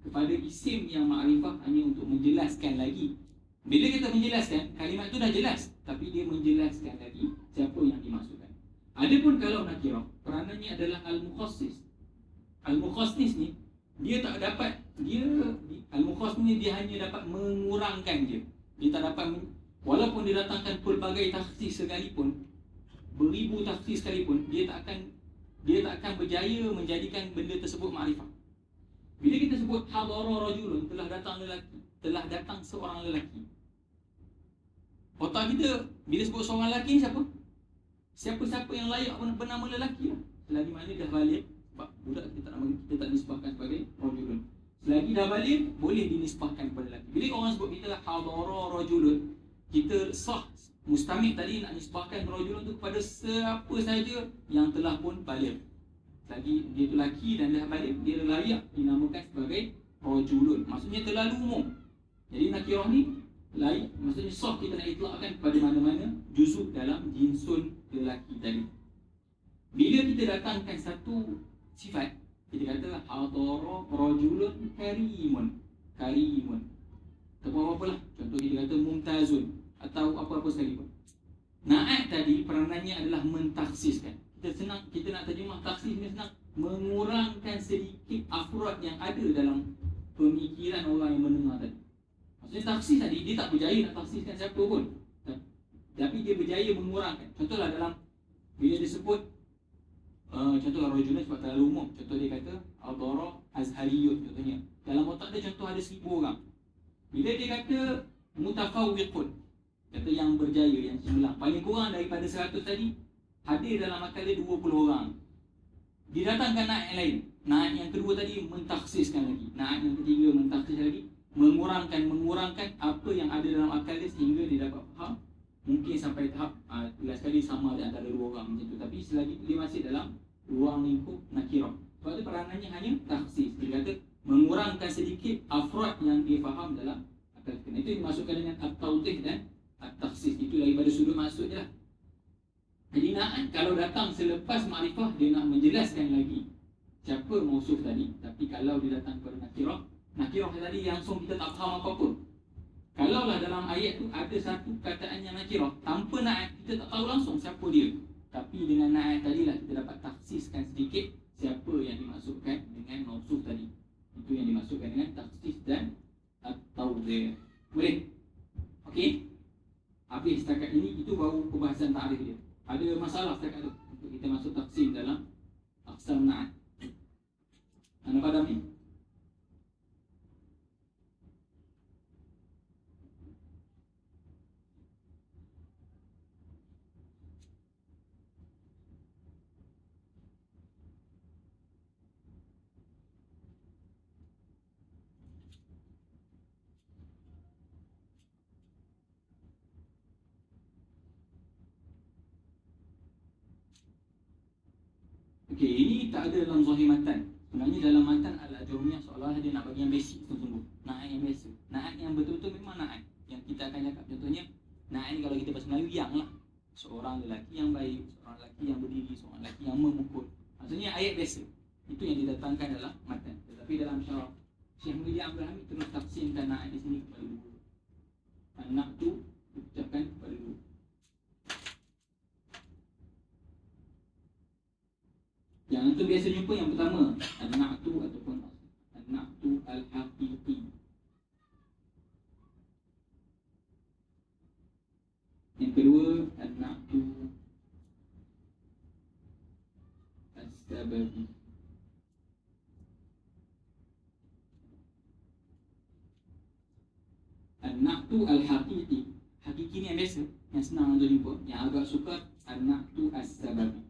kepada isim yang ma'rifah hanya untuk menjelaskan lagi. Bila kita menjelaskan, kalimat tu dah jelas, tapi dia menjelaskan lagi siapa yang dimaksudkan. Adapun kalau nakirah, peranannya adalah al-mukhassis. Al-mukhassis ni dia tak dapat, al-mukhassis ni dia hanya dapat mengurangkan je. Dia tak dapat walaupun dia datangkan pelbagai takhsis sekalipun, beribu takhsis sekalipun, dia tak akan berjaya menjadikan benda tersebut makrifah. Bila kita sebut hadara rajulun, telah datang seorang lelaki, otak kita bila sebut seorang lelaki ni siapa? Siapa-siapa yang layak bernama lelaki lah. Selagi mana dah balik, sebab budak kita tak nisbahkan sebagai rajulun. Selagi dah balik, boleh dinisbahkan kepada lelaki. Bila orang sebut kita hadara rajulun, kita sah mustamid tadi nak nisbahkan rajulun tu kepada siapa saja yang telah pun balik. Selagi dia tu lelaki dan dah balik, dia layak dinamakan sebagai rajulun. Maksudnya terlalu umum. Jadi nakirah ni layak, maksudnya sah kita nak itlakkan kepada mana-mana juzuk dalam jinsun lelaki tadi. Bila kita datangkan satu sifat, kita kata hadara rajulun karimun. Karimun. Ataupun apa-apalah. Contoh kita kata mumtazun atau apa-apa sekalipun. Na'at tadi peranannya adalah mentakhsiskan. Kita nak terjemah takhsis ni senang, mengurangkan sedikit afrod yang ada dalam pemikiran orang yang mendengar tadi. Maksudnya takhsis tadi, dia tak berjaya nak takhsiskan siapa pun, tapi dia berjaya mengurangkan. Contohlah dalam bila disebut contohlah rajulun sebab terlalu umum. Contoh dia kata hadara azhariyun contohnya. Dalam otak dia contoh ada 1000 orang. Bila dia kata mutafawwiqun, kata yang berjaya, yang cemerlang, paling kurang daripada 100 tadi hadir dalam akal dia 20 orang. Didatangkan na'at yang lain. Na'at yang kedua tadi mentakhsiskan lagi. Na'at yang ketiga mentakhsis lagi, mengurangkan apa yang ada dalam akal dia sehingga dia dapat faham. Mungkin sampai tahap last kali sama di antara dua orang macam tu. Tapi selagi dia masih dalam ruang lingkup nakirah. Sebab tu peranannya hanya takhsis. Dia kata mengurangkan sedikit afrod yang dia faham dalam akal kita. Itu dimasukkan dengan at-tawdih dan at-takhsis. Itu daripada sudut maksud je lah. Jadi na'at kalau datang selepas makrifah, dia nak menjelaskan lagi siapa mausuf tadi. Tapi kalau dia datang kepada nakirah tadi langsung kita tak faham apa-apa. Kalaulah dalam ayat tu ada satu kataan yang nakirah, tanpa na'at kita tak tahu langsung siapa dia. Tapi dengan na'at tadi lah kita dapat takhsiskan sedikit siapa yang dimaksudkan dengan mausuf tadi. Itu yang dimaksudkan dengan takhsis dan at-tawdih. Boleh? Okey? Habis setakat ini, itu baru perbahasan ta'rif dia. Ada masalah setakat tu untuk kita masuk taksim dalam aqsam na'at. Anda faham ni? Okey, ini tak ada dalam zahir matan. Sebenarnya dalam matan al-ajrumiyah seolah-olah dia nak bagi yang basic sungguh-sungguh. Na'at yang biasa. Na'at yang betul-betul memang na'at. yang kita akan cakap. Contohnya na'at ni kalau kita bahasa Melayu yang lah, seorang lelaki yang baik, seorang lelaki yang berdiri, seorang lelaki yang memukul. Maksudnya ayat biasa. Itu yang didatangkan dalam matan. Tetapi dalam syarah Syekh Muhyiddin Abdul Hamid terus tafsirkan na'at di sini kepada dua. Anak tu diucapkan kepada dua. Yang itu biasa jumpa yang pertama, anak tu ataupun anak tu al-haqiqi. Yang kedua, anak tu as-sababi. Anak tu al-haqiqi. Hakiki ni yang biasa, yang senang untuk jumpa. Yang agak sukar, anak tu as-sababi.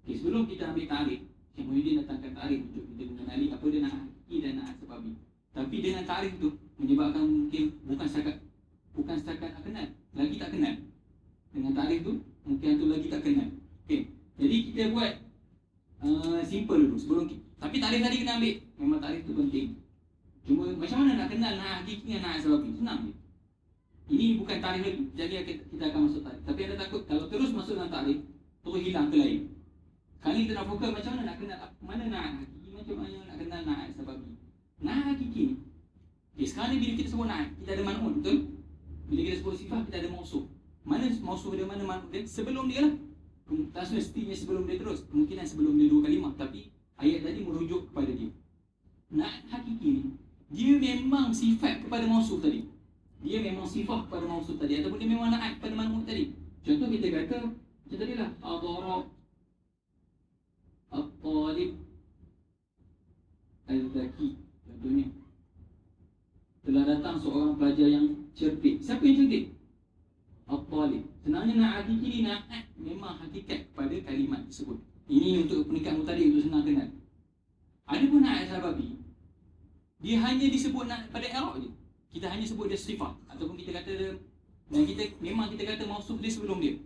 Okay, sebelum kita ambil tarikh, Syekh Muhyiddin datangkan tarikh untuk kita mengenali apa dia na'at hakiki dan na'at sababi. Tapi dengan tarikh tu menyebabkan mungkin bukan setakat nak kenal, lagi tak kenal. Dengan tarikh tu mungkin tu lagi tak kenal. Okay, jadi kita buat simple dulu sebelum kita, tapi tarikh tadi kena ambil. Memang tarikh tu penting. Cuma macam mana nak kenal na'at hakiki dan na'at sababi? Senang je. Ini bukan tarikh lagi, jadi kita akan masuk tarikh. Tapi ada takut kalau terus masuk dalam tarikh, terus hilang ke lain. Kali kita nak fokus macam mana nak kenal mana na'at hakiki, macam mana nak kenal na'at sababi. Na'at hakiki ni, okay, sekarang ni bila kita sebut na'at, kita ada man'ut, betul? Bila kita sebut sifat, kita ada mausuf. Mana mausuf dia, mana man'ut dia? Sebelum dia lah. Tak semestinya sebelum dia terus, kemungkinan sebelum dia dua kalimah, tapi ayat tadi merujuk kepada dia. Na'at hakiki ni, dia memang sifat kepada mausuf tadi. Dia memang sifat kepada mausuf tadi, ataupun dia memang na'at kepada man'ut tadi. Contoh kita kata, macam tadi lah, adara at-talib al-zaki. Contohnya, telah datang seorang pelajar yang cerdik. Siapa yang cerdik? At-talib. Senangnya na'at hakiki ni, na'at memang hakikat pada kalimat tersebut. Ini untuk peringkat mutadi, untuk senang kenal. Ada pun na'at sababi, dia hanya disebut na'at pada i'rab je. Kita hanya sebut dia sifat, ataupun kita kata dia, dan kita memang kita kata mausuf dia sebelum dia.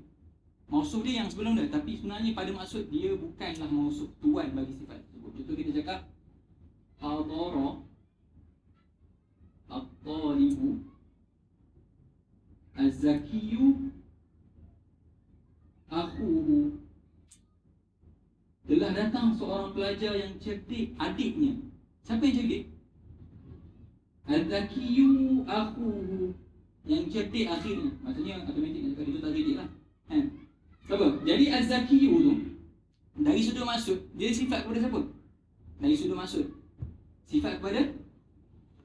Mausuf dia yang sebelum dia, tapi sebenarnya pada maksud dia bukanlah mausuf tuan bagi sifat tersebut. Contoh kita cakap hadara at-talibu az-zakiyu akhuhu. Telah datang seorang pelajar yang cerdik, adiknya. Siapa yang cerdik? Az-zakiyu akhuhu. Yang cerdik akhirnya. Maksudnya automatik nak cakap itu tak cerdik lah. Apa? Jadi az-zakiyu tu dari sudut maksud dia sifat kepada siapa? Dari sudut maksud sifat kepada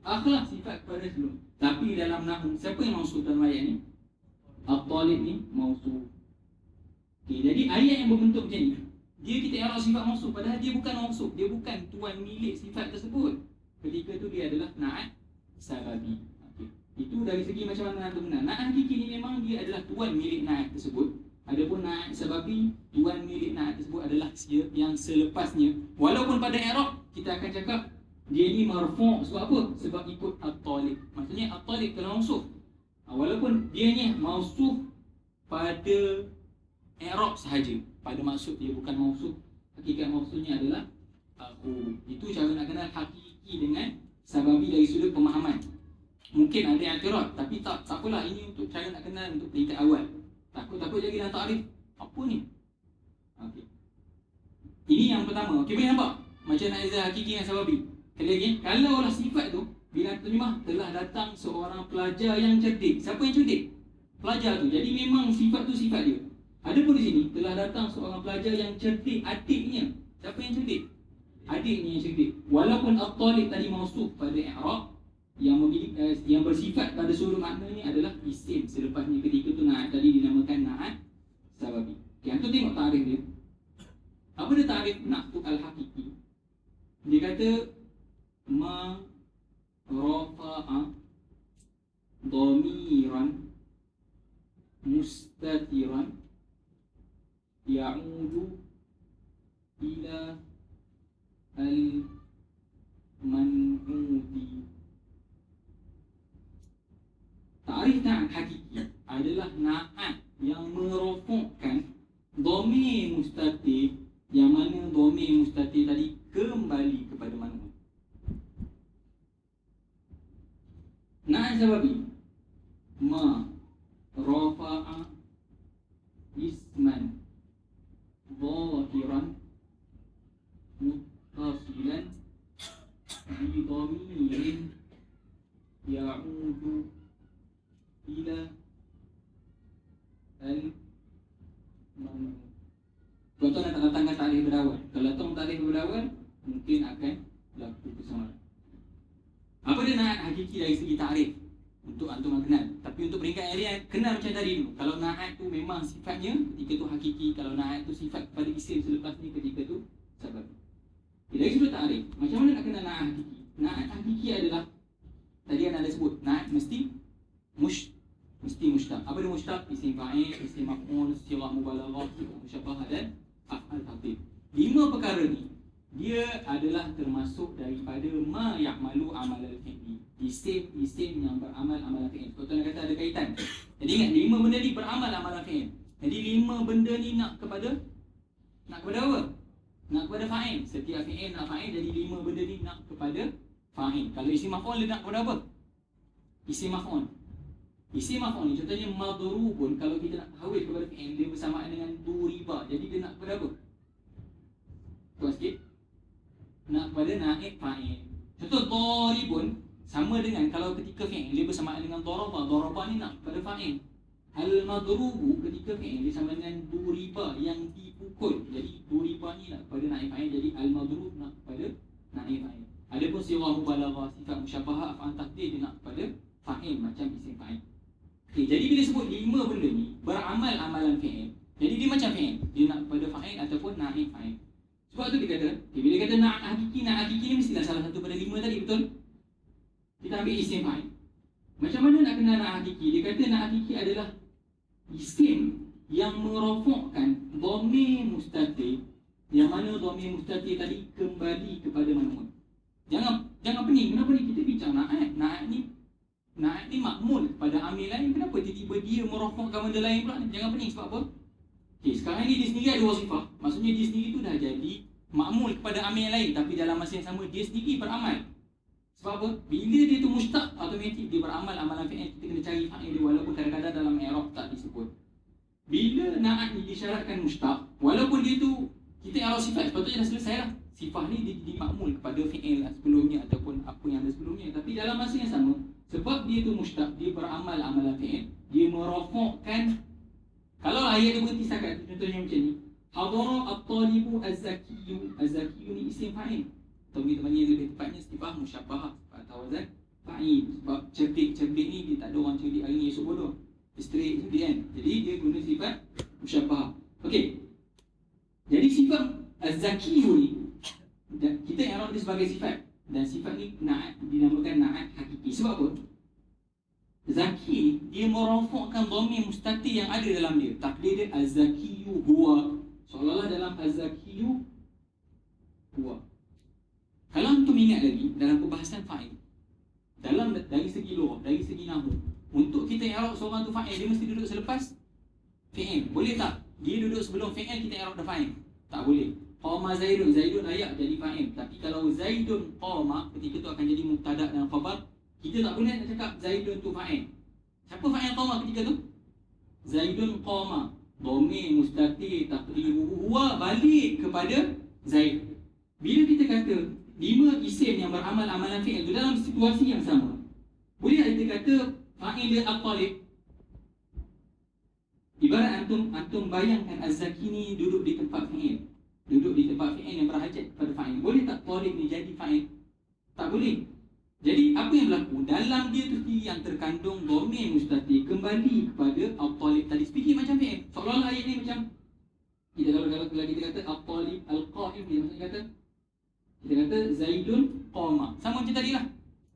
akhlak, sifat kepada sebelum. Tapi dalam nahwu siapa yang mausuf dalam ayat ni? At-talib ni mausuf. Okay, jadi ayat yang berbentuk macam ni, dia kita i'rab sifat mausuf, padahal dia bukan mausuf, dia bukan tuan milik sifat tersebut. Ketika tu dia adalah na'at sababi. Okay. Itu dari segi macam mana nak benar. Na'at hakiki ni memang dia adalah tuan milik na'at tersebut. Adapun na'at sababi, tuan milik na'at tersebut adalah yang selepasnya. Walaupun pada i'rab kita akan cakap dia ni marfu' sebab apa? Sebab ikut at-talib. Maksudnya at-talib kalau mausuf. Walaupun dia ni mausuf pada i'rab sahaja, pada maksud dia bukan mausuf. Hakikat mausufnya adalah aku. Itu cara nak kenal hakiki dengan sababi dari sudut pemahaman. Mungkin ada yang i'tirad, tapi tak apalah, ini untuk cara nak kenal untuk peringkat awal. Takut lagi dalam takrif. Apa ni? Okey. Ini yang pertama. Okey, boleh nampak macam nak izah hakiki dengan sababi. Sekali lagi, kalau lah sifat tu bila terjemah telah datang seorang pelajar yang cerdik. Siapa yang cerdik? Pelajar tu. Jadi memang sifat tu sifat dia. Ada pun di sini telah datang seorang pelajar yang cerdik, adiknya. Siapa yang cerdik? Adiknya yang cerdik. Walaupun at-talib tadi mausuf pada i'rab, yang bersifat pada seluruh makna ni adalah isim. Selepasnya ketika tu na'at tadi dinamakan na'at sababi. Okay, antum tengok tarikh dia. Apa dia tarikh na'tu al-haqiqi? Dia kata ma rafa'a dhamiran mustatiran ya'udu ila al-man'udi. Tarikh na'at hakiki adalah na'at yang merofokkan dhamir mustatir, yang mana dhamir mustatir tadi kembali kepada man'ut. Na'at sababi isman zahiran muttasilan bi dhamirin ya'udu ila al-man'ut. Contoh nak datangkan takrif berawal. Kalau tong takrif berawal, mungkin akan berlaku kesamaan. Apa dia naat hakiki dari segi takrif? Untuk antum kenal. Tapi untuk peringkat area, kenal macam tadi dulu. Kalau naat tu memang sifatnya ketika tu hakiki. Kalau naat tu sifat pada isim selepas ni ketika tu sabab. Dari sudut takrif, macam mana nak kenal naat hakiki? Naat hakiki adalah tadi yang ada sebut, naat mesti mushtaq. Apa dia mushtaq? Isim fa'il, isim maf'ul, sighah mubalaghah, musyabbahah dan af'al tafdhil. 5 perkara ni dia adalah termasuk daripada ma ya'malu amal al-fi'li. Isim yang beramal amalan fi'il. Contoh nak kata ada kaitan. Jadi ingat 5 benda ni beramal amalan fi'il. Jadi 5 benda ni nak kepada apa? Nak kepada fa'il. Setiap fi'il nak fa'il, jadi 5 benda ni nak kepada fa'il. Kalau isim maf'ul dia nak kepada apa? Isim maf'ul. Isim maf'ul ni contohnya madrubun, kalau kita nak hawil kepada fi'il dia bersamaan dengan duriba. Jadi dia nak kepada apa? Tuan sikit. Nak kepada naib fa'il. Contoh daribun sama dengan kalau ketika fi'il dia bersamaan dengan daraba. Daraba ni nak kepada fa'il. Al-madrubu ketika fi'il dia sama dengan duriba yang dipukul. Jadi duriba ni nak kepada naib fa'il. Jadi al-madrub nak kepada naib fa'il. Adapun sighah mubalaghah, sifat musyabbahah, af'al tafdhil dia nak kepada fa'il macam isim fa'il. Okay, jadi bila sebut 5 benda ni beramal amalan fi'il, jadi dia macam fi'il, dia nak kepada fa'il ataupun naib fa'il. Sebab tu dia kata, bila dia kata naat hakiki ni mestilah salah satu pada 5 tadi, betul? Kita ambil isim fa'il. Macam mana nak kenal naat hakiki? Dia kata naat hakiki adalah isim yang merofokkan dhamir mustatir, yang mana dhamir mustatir tadi kembali kepada man'ut. Jangan pening. Kenapa ni kita bincang naat? Naat ni makmul pada amil lain. Kenapa tiba-tiba dia merofokkan benda lain pula? Jangan pening. Sebab apa? Okay, sekarang ni dia sendiri ada wasifah. Maksudnya dia sendiri tu dah jadi makmul kepada amil lain, tapi dalam masa yang sama dia sendiri beramal. Sebab apa? Bila dia tu mushtaq, automatik dia beramal amalan fi'il. Kita kena cari fa'il dia, walaupun kadang-kadang dalam i'rab tak disebut. Bila naat ni disyaratkan mushtaq, walaupun dia tu kita i'rab sifat, sepatutnya dah selesai lah. Sifat ni dia makmul kepada fi'il sebelumnya ataupun apa yang ada sebelumnya. Tapi dalam masa yang sama, sebab dia tu mushtaq, dia beramal amalan fi'il, dia merofokkan. Kalau ayat dia berhenti setakat, contohnya macam ni, hadara at-talibu az-zakiyyu. Az-zakiyyu ni isim fa'il. Atau kita panggil lebih tepatnya sifat musyabbahah atau wazan fa'il. Sebab cerdik ni dia tak ada orang cerdik hari ni esok bodoh. Isteri cerdik kan. Jadi dia guna sifat musyabbahah. Okey. Jadi sifat az-zakiyyu ni kita i'rab dia sebagai sifat, dan sifat ni naat, dinamakan naat hakiki. Sebab apa? Zaki dia merofokkan dhamir mustatir yang ada dalam dia. Takdir dia az-zakiyyu huwa. Seolah-olah dalam az-zakiyyu huwa. Kalau antum ingat lagi dalam perbahasan fa'il, dalam dari segi lugah, dari segi nahwu, untuk kita i'rab seorang tu fa'il, dia mesti duduk selepas fi'il. Boleh tak? Dia duduk sebelum fi'il kita i'rab dah fa'il. Tak boleh. Qama Zaidun, Zaidun layak jadi fa'il. Tapi kalau Zaidun qama, ketika tu akan jadi mubtada dan khabar. Kita tak boleh nak cakap Zaidun tu fa'il. Siapa fa'il qama ketika tu? Zaidun qama. Dhamir mustatir taqdiruhu huwa, balik kepada Zaid. Bila kita kata 5 isim yang beramal amalan fi'il tu dalam situasi yang sama, boleh tak kita kata fa'il dia at-talib? Ibarat antum bayangkan az-zaki ni duduk di tempat fi'il. Duduk di tempat fi'il yang berhajat kepada fa'il. Boleh tak talib ni jadi fa'il? Tak boleh. Jadi apa yang berlaku? Dalam dia tu sendiri yang terkandung dhamir mustatir kembali kepada at-talib tadi. Sedikit macam fi'il. Seolah-olah ayat ni macam kalau kita kata at-talib al-qa'im, dia maksudnya kita kata Zaidun qama. Sama macam tadi lah.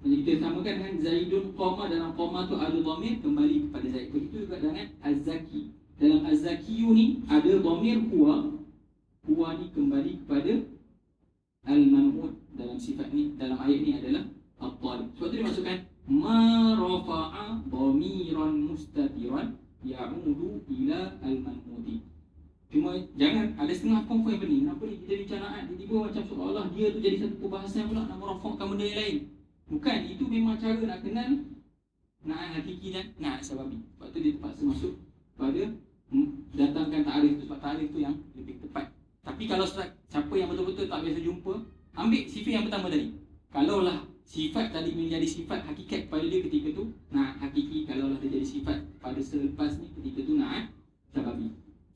Jadi kita samakan dengan Zaidun qama, dalam qama tu ada dhamir kembali kepada Zaid. Begitu juga dengan az-zaki. Dalam az-zakiyyu ni ada dhamir huwa. Huwa ni kembali kepada al-man'ut. Dalam sifat ni, dalam ayat ni adalah at-talib. Sebab tu dia masukkan ma rafa'a dhamiran mustatiran ya'udu ila al-man'uti. Cuma jangan ada setengah confirm yang pening. Kenapa ni kita bincang naat, tiba-tiba macam seolah-olah dia tu jadi satu perbahasan pula nak merofokkan benda yang lain. Bukan, itu memang cara nak kenal naat hakiki dan naat sababi. Sebab tu dia terpaksa masuk pada datangkan ta'rif tu, sebab ta'rif tu yang lebih tepat. Tapi kalau siapa yang betul-betul tak biasa jumpa, ambil sifat yang pertama tadi. Kalaulah sifat tadi menjadi sifat hakikat pada dia ketika tu, na'at hakiki. Kalaulah dia jadi sifat pada selepas ni, ketika tu na'at sababi.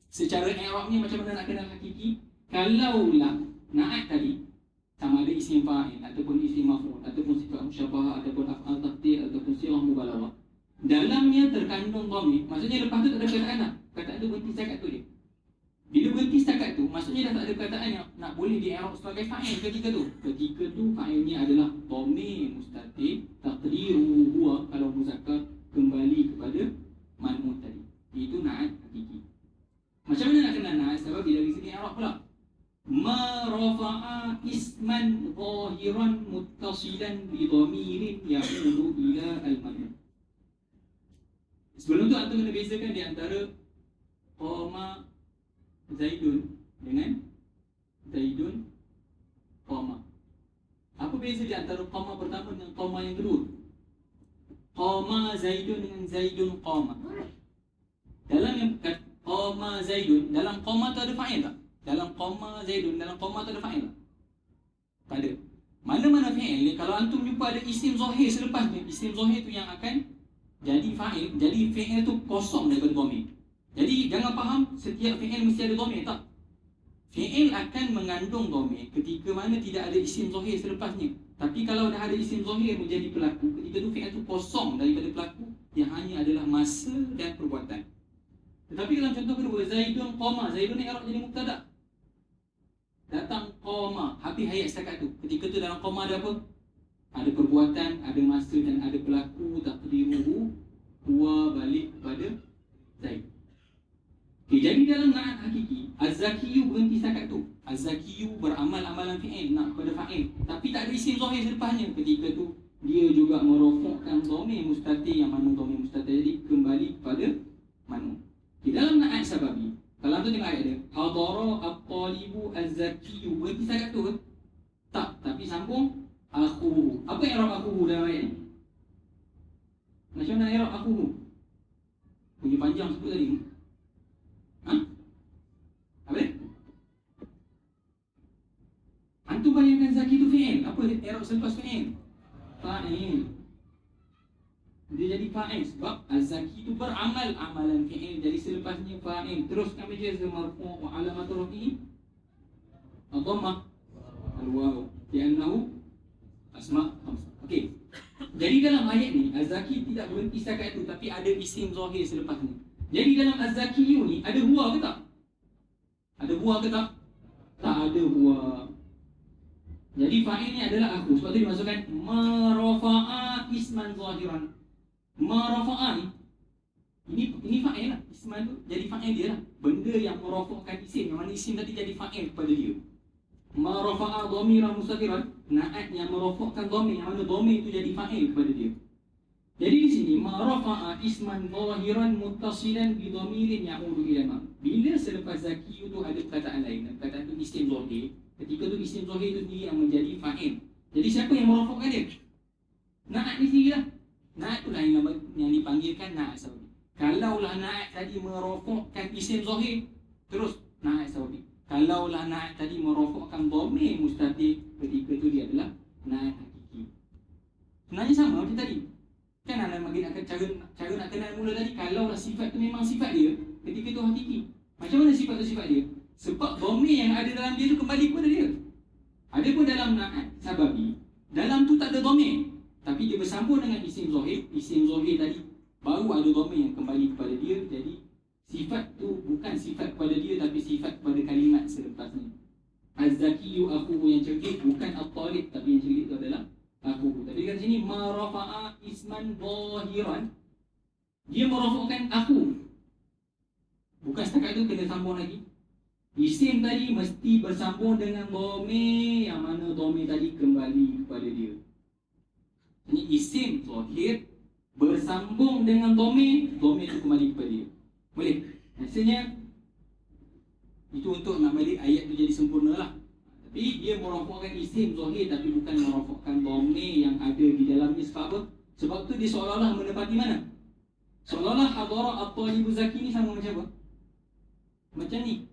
Secara i'rab ni macam mana nak kenal hakiki? Kalaulah na'at tadi sama ada isim fa'il ataupun isim maf'ul ataupun sifat musyabahah ataupun af'al taqdir ataupun sirah mubalaghah, dalamnya terkandung dhamir, maksudnya lepas tu tak ada perkataan dah. Perkataan tu berhenti setakat tu je. Bila berhenti setakat tu, maksudnya dah tak ada perkataan yang nak boleh di-i'rab sebagai fa'il ketika tu. Ketika tu fa'il ni adalah dhamir mustatir, taqdiru huwa kalau muzakkar, kembali kepada man'ut tadi. Itu na'at hakiki. Macam mana nak kenal na'at sebab dari segi i'rab pula? Ma rafa'a isman zahiran muttasilan bi dhamirin ya'udu ila al-man'. Sebelum tu antum kena bezakan di antara qama Zaidun dengan Zaidun qama. Apa beza di antara qama pertama dengan qama yang kedua? Qama Zaidun dengan Zaidun qama. Dalam yang qama Zaidun, dalam qama tu ada fa'il tak? Dalam qama Zaidun, dalam qama tu ada fa'il tak? Tak ada. Mana-mana fi'il, kalau antum jumpa ada isim zahir selepas ni, isim zahir tu yang akan jadi fa'il, jadi fi'il tu kosong daripada dhamir. Jadi jangan faham setiap fi'il mesti ada dhamir, tak. Fi'il akan mengandung dhamir ketika mana tidak ada isim zahir selepasnya. Tapi kalau dah ada isim zahir menjadi pelaku, ketika tu fi'il tu kosong daripada pelaku, yang hanya adalah masa dan perbuatan. Tetapi dalam contoh kedua, Zaidun qama, Zaidun ni i'rab jadi mubtada. Datang qama, habis ayat setakat tu. Ketika tu dalam qama ada apa? Ada perbuatan, ada masa dan ada pelaku. Taqdiruhu huwa balik kepada Zaid. Okay, jadi dalam na'at hakiki, Az-Zakiyu berhenti setakat tu. Az-Zakiyu beramal amalan fi'il, nak kepada fa'il, tapi tak ada isim zahir selepasnya. Ketika tu dia juga merofokkan dhamir mustatir, yang mana dhamir mustatir jadi kembali kepada manu. Okay, dalam na'at sababi, kalau tu tengok ayat dia, hadara at-talibu az-Zakiyu, berhenti setakat tu ke? Tak, tapi sambung akhuhu. Apa i'rab akhuhu dalam ayat ni? Macam mana i'rab akhuhu? Punya panjang sebut tadi. Ha? Apa dia? Antum bayangkan Zaki tu fi'il. Apa i'rab selepas fi'il? Fa'il. Dia jadi fa'il sebab Az-Zaki tu beramal amalan fi'il, jadi selepasnya fa'il. Terus kami jazm marfu' wa alamat rafi'i ad-dhammah al-waw li'annahu asma' khamsah. Okey. Jadi dalam ayat ni Az-Zaki tidak berhenti setakat itu, tapi ada isim zahir selepasnya. Jadi dalam Az-Zakiyu ni ada huwa ke tak? Ada huwa ke tak? Tak ada huwa. Jadi fa'il ni adalah aku. Sebab tu dimasukkan marafa'a isman zahiran. Marafa'a ni ini fa'il lah. Isman tu jadi fa'il dia lah. Benda yang merofokkan isim, yang mana isim tadi jadi fa'il kepada dia. Marafa'a dhamiran mustatiran, na'at yang merofokkan dhamir, yang mana dhamir tu jadi fa'il kepada dia. Jadi di sini marafa'a isman zahiran muttasilan bi dhamirin ya'udu ila ma. Bila selepas Zakiyu tu ada perkataan lain, perkataan tu isim zahir, ketika tu isim zahir tu sendiri yang menjadi fa'il. Jadi siapa yang merofokkan dia? Na'at ni sendirilah. Na'at tu lah yang dipanggilkan na'at sababi. Kalaulah na'at tadi merofokkan isim zahir, terus na'at sababi. Kalaulah na'at tadi merofokkan dhamir mustatir, ketika tu dia adalah na'at hakiki. Sebenarnya sama macam tadi. Kan anda bagi nak cara nak kenal mula tadi, kalaulah sifat tu memang sifat dia, ketika tu hakiki. Macam mana sifat tu sifat dia? Sebab dhamir yang ada dalam dia tu kembali kepada dia. Ada pun dalam na'at sababi, dalam tu tak ada dhamir, tapi dia bersambung dengan isim zahir. Isim zahir tadi baru ada dhamir yang kembali kepada dia. Jadi sifat tu bukan sifat kepada dia, tapi sifat kepada kalimat selepasnya. Az-Zakiyu akhuhu, yang cerdik bukan at-talib, tapi yang cerdik itu adalah aku. Tapi kat sini marafa'a isman zahiran, dia merofokkan aku. Bukan setakat itu, kena sambung lagi. Isim tadi mesti bersambung dengan dhamir, yang mana dhamir tadi kembali kepada dia. Ini isim zahir bersambung dengan dhamir, dhamir itu kembali kepada dia. Boleh? Maksudnya itu untuk nak balik ayat itu jadi sempurna lah. Tapi dia merofokkan isim zahir, tapi bukan merofokkan dhamir yang ada di dalamnya. Sebab apa? Sebab tu dia seolah-olah menepati mana? Seolah-olah hadara at-talibu Zaki ni sama macam apa? Macam ni.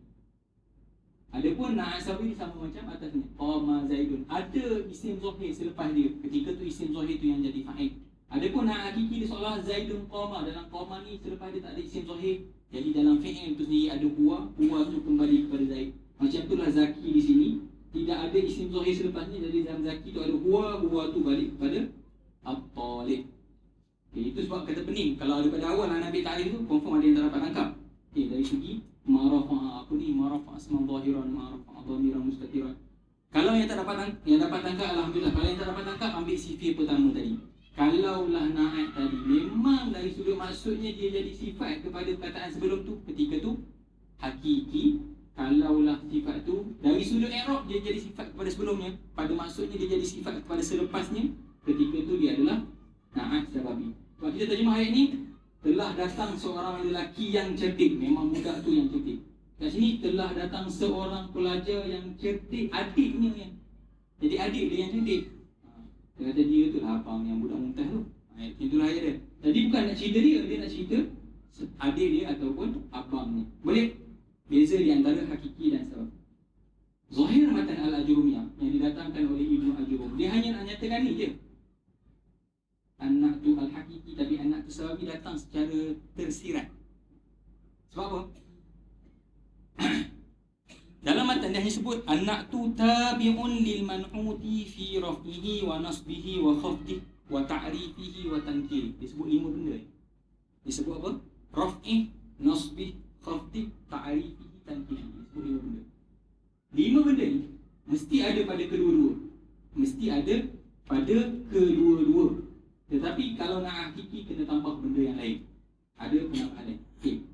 Adapun na'at sababi sama macam atasnya. Qama Zaidun. Ada isim zahir selepas dia. Ketika tu isim zahir tu yang jadi fa'il. Adapun na'at hakiki dia seolah Zaidun qama. Dalam qama ni selepas dia tak ada isim zahir. Jadi dalam fi'il tu sendiri ada huwa. Huwa tu kembali kepada Zaid. Macam itulah Zaki di sini. Tidak ada isim zahir selepasnya. Jadi dalam Zaki tu ada huwa. Huwa tu balik kepada At-Talib. Itu sebab kata pening. Kalau daripada awal anak ambil ta'rif tu, confirm ada yang tak dapat tangkap. Dari segi marafa'a apa ni, marafa'a asman zahiran, marafa'a dhamiran mustatiran. Kalau yang dapat tangkap, alhamdulillah. Kalau yang tak dapat tangkap, ambil sifat pertama tadi. Kalaulah na'at tadi memang dari sudut maksudnya dia jadi sifat kepada perkataan sebelum tu, ketika tu hakiki. Kalaulah sifat tu dari sudut i'rab dia jadi sifat kepada sebelumnya, pada maksudnya dia jadi sifat kepada selepasnya, ketika tu dia adalah na'at sababi. Sebab kita terjemah ayat ni, telah datang seorang lelaki yang cerdik. Memang budak tu yang cerdik. Kat sini, telah datang seorang pelajar yang cerdik. Adiknya yang. Jadi adik dia yang cerdik. Dia kata dia tu lah abang yang budak muntah tu. Itulah ayat dia. Jadi bukan nak cerita dia nak cerita adik dia ataupun abangnya. Boleh? Beza di antara hakiki dan sebab. Zahir matan al-Ajurumiyah yang didatangkan oleh Ibnu Ajurum, dia hanya nak nyatakan ni je. Anak tu al-hakiki, tapi anak tu sababi datang secara tersirat. Sebab apa? Dalam matan dia hanya sebut anak tu tabi'un lil man'uti fi raf'ihi wa nasbihi wa khafdihi wa ta'rifihi wa tankiri. Dia sebut 5 benda. Dia sebut apa? Raf'i, nasbih, khafdih, ta'rifihi, tankiri. Dia sebut 5 benda. 5 benda ni mesti ada pada kedua-dua. Mesti ada pada kedua-dua. Tetapi kalau nak hakiki, kena tambah benda yang lain. Ada penambahan lain. Okey.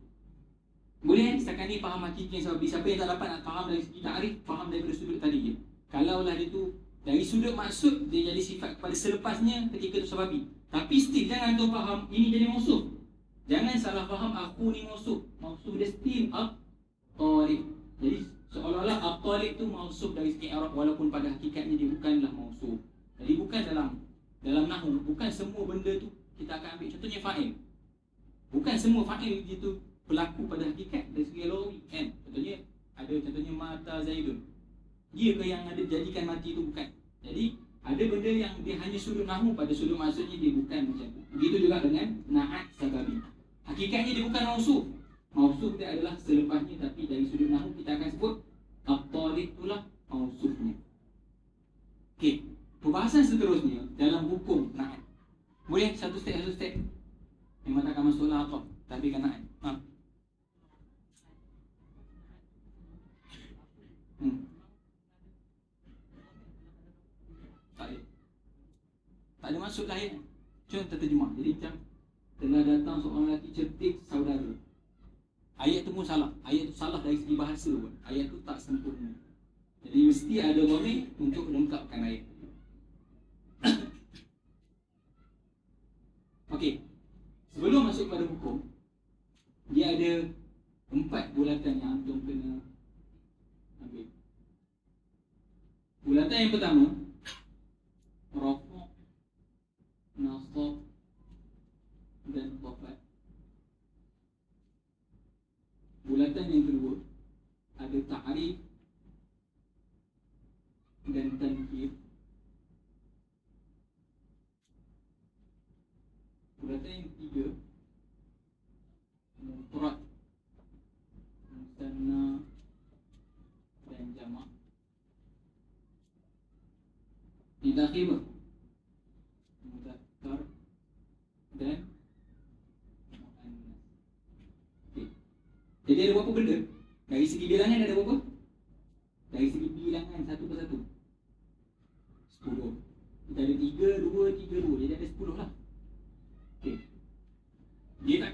Boleh setakat ni faham hakiki yang sebab siapa yang tak dapat nak faham dari segi ta'rif, faham daripada sudut tadi je. Kalaulah dia tu dari sudut maksud, dia jadi sifat kepada selepasnya ketika tu sababi. Tapi still jangan tu faham ini jadi mausuf. Jangan salah faham aku ni mausuf. Mausuf dia still At-Talib. Jadi seolah-olah At-Talib tu mausuf dari segi i'rab, walaupun pada hakikatnya dia bukanlah mausuf. Jadi bukan dalam nahwu, bukan semua benda tu kita akan ambil. Contohnya fa'il. Bukan semua fa'il itu berlaku pada hakikat dari segi lughawi, kan? Contohnya mata Zaidun. Dia ke yang ada jadikan mati tu? Bukan. Jadi ada benda yang dia hanya sudut nahwu, pada sudut maksudnya dia bukan macam tu. Begitu juga dengan na'at sababi. Hakikatnya dia bukan mausuf. Mausuf dia adalah selepasnya, tapi dari sudut nahwu kita akan sebut At-Talib itulah mausufnya. Okey. Pembahasan seterusnya dalam hukum na'at. Boleh satu step. Memang takkan masuk lah apa, tapi kan na'at. Tak ada masuk lah ayat. Cuma terjemah. Jadi macam telah datang seorang lelaki cerdik saudara. Ayat tu pun salah. Ayat tu salah dari segi bahasa pun. Ayat tu tak sempurna. Jadi mesti ada dhamir untuk lengkapkan ayat. Okey. Sebelum masuk pada hukum, dia ada 4 bulatan yang antum kena ambil. Bulatan yang pertama, rafa', nasab dan khafad. Bulatan yang kedua, ada ta'rif dan tankir. Bulatan yang ketiga, mufrad, musanna dan jamak. Ditakhir mudzakkar dan muannas. Okay. Jadi ada berapa benda? Dari segi bilangan ada berapa? Dari segi bilangan satu persatu 10. Kita ada 3, 2, 3, 2. Jadi ada 10 lah. Okay.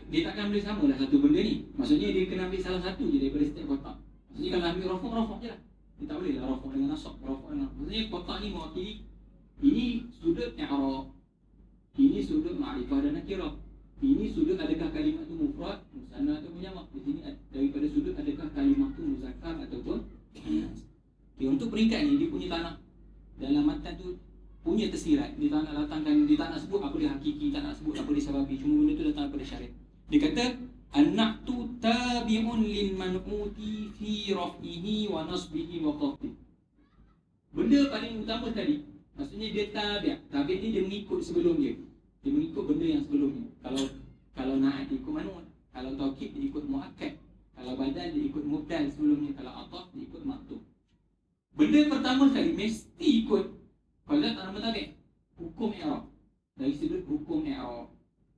Dia takkan boleh sama lah satu benda ni. Maksudnya dia kena ambil salah satu je daripada setiap kotak. Maksudnya kalau ambil rafaq je lah. Dia tak boleh lah rafaq dengan nasab, rafaq dengan. Maksudnya kotak ni mewakili ini sudut i'rab, ini sudut ma'rifah dan nakirah, ini sudut adakah kalimah tu mufrad, musanna atau jamak. Di sini daripada sudut adakah kalimah tu muzakkar ataupun muannas. Okay, untuk peringkat ni dia punya tak nak dalam matan tu punya tersirat. Dia tak nak datangkan, dia tak nak sebut apa dia hakiki, tak nak sebut apa dia sababi. Cuma benda tu datang daripada syariat. Dia kata anak tu tabi'un lil man'uti fi raf'ihi wa nasbihi wa khafdihi. Benda paling utama tadi, maksudnya dia tabi'. Tabi' ni dia mengikut sebelum dia. Dia mengikut benda yang sebelumnya. Kalau na'at dia ikut man'ut, kalau taukid dia ikut mu'akkad, kalau badal dia ikut mubdal sebelumnya, kalau ataf dia ikut maktub. Benda pertama sekali mesti ikut kalau tak nama tabi', hukum i'rab. Dari sudut hukum i'rab,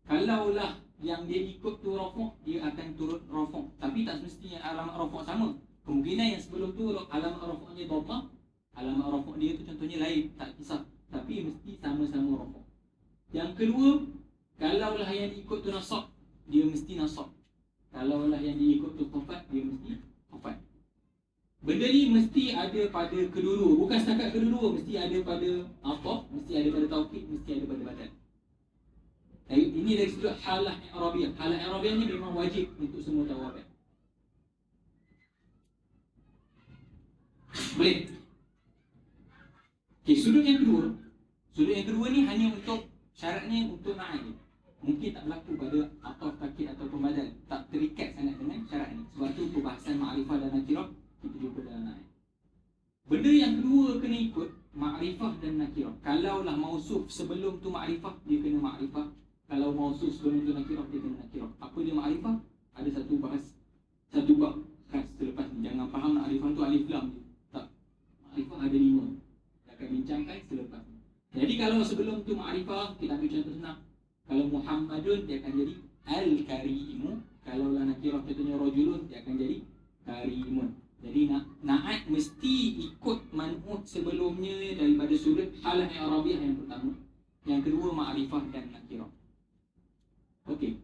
kalaulah yang dia ikut tu rafu', dia akan turut rafu'. Tapi tak semestinya alamat rafu' sama. Kemungkinan yang sebelum tu alamat rafu'nya dhammah, alamat rafu' dia tu contohnya lain, tak kisah. Tapi mesti sama-sama rafu'. Yang kedua, kalaulah yang diikut tu nasab, dia mesti nasab. Kalaulah yang diikut tu khafat, dia mesti khafat. Benda ni mesti ada pada kedua-dua. Bukan setakat kedua-dua, mesti ada pada ataf, mesti ada pada taukid, mesti ada pada badal. Ini dari sudut halah i'rabiyah. Halah i'rabiyah ni memang wajib untuk semua tawabih. Boleh? Okay, sudut yang kedua. Sudut yang kedua ni hanya untuk syaratnya untuk na'at ni. Mungkin tak berlaku pada ataf, taukid ataupun badal. Tak terikat sangat dengan syarat ni. Sebab tu perbahasan ma'rifah dan nakirah kita jumpa dalam na'at. Benda yang kedua kena ikut ma'rifah dan nakirah. Kalaulah mausuf sebelum tu ma'rifah, dia kena ma'rifah. Kalau mausuf sebelum tu nakirah, dia kena nakirah. Apa dia ma'rifah? Ada satu bab khas selepas ni. Jangan faham ma'rifah tu alif lam je. Tak. Ma'rifah ada 5. Kita akan bincangkan selepas ni. Jadi kalau sebelum tu ma'rifah, kita ambil contoh senang. Kalau Muhammadun, dia akan jadi Al-Karimu. Kalau lah nakirah contohnya Rajulun, dia akan jadi Karimun. Jadi na'at mesti ikut man'ut sebelumnya daripada sudut halah i'rabiyah yang pertama. Yang kedua ma'rifah dan nakirah. Okey.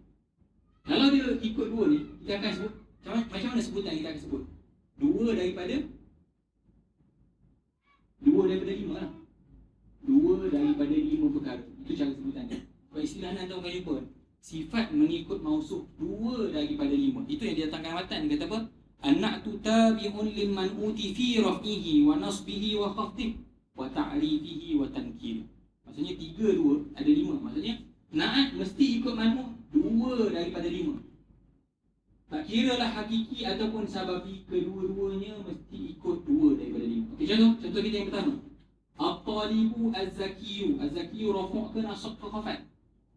Kalau dia ikut dua ni, kita akan sebut macam mana sebutan kita akan sebut? Dua daripada 5 lah. 2 daripada 5 perkara. Itu cara sebutan dia. Sebab istilah nak tahu kan jumpa. Sifat mengikut mausuf 2 daripada 5. Itu yang dia datangkan matan. Dia kata apa? An-na'tu tabi'un liman uti fi raf'ihi wa nasbihi wa khafdihi wa ta'rifihi wa tankir. Maksudnya 3, 2 ada 5. Maksudnya na'at mesti ikut man'ut 2 daripada 5. Tak kira lah hakiki ataupun sababi, kedua-duanya mesti ikut 2 daripada 5. Okey, contoh kita yang pertama. At-talibu az-zakiyu. Az-zakiyu rafu' ke nasab ke khafat?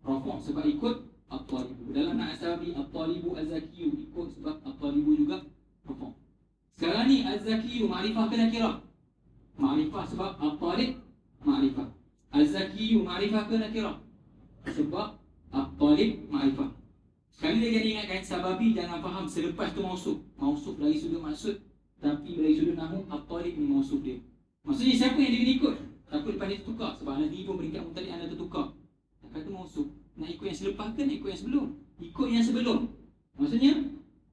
Rafu' sebab ikut at-talibu. Dalam na'at sababi at-talibu az-zakiyu ikut sebab at-talibu juga rafu'. Sekarang ni az-zakiyu ma'rifah ke nakirah? Ma'rifah sebab at-talib ma'rifah. Az-zakiyu ma'rifah ke nakirah? Sebab at-talib ma'rifah. Sekali dia jadi ingatkan, sababi jangan faham selepas tu mausuf. Mausuf dari sudut maksud, tapi dari sudut nahu at-talib ni mausuf dia. Maksudnya siapa yang dia kena ikut? Takut depan dia tertukar. Sebab anda 3 peringkat mutalik anda tertukar. Tak kata mausuf. Nak ikut yang selepas ke nak ikut yang sebelum? Ikut yang sebelum. Maksudnya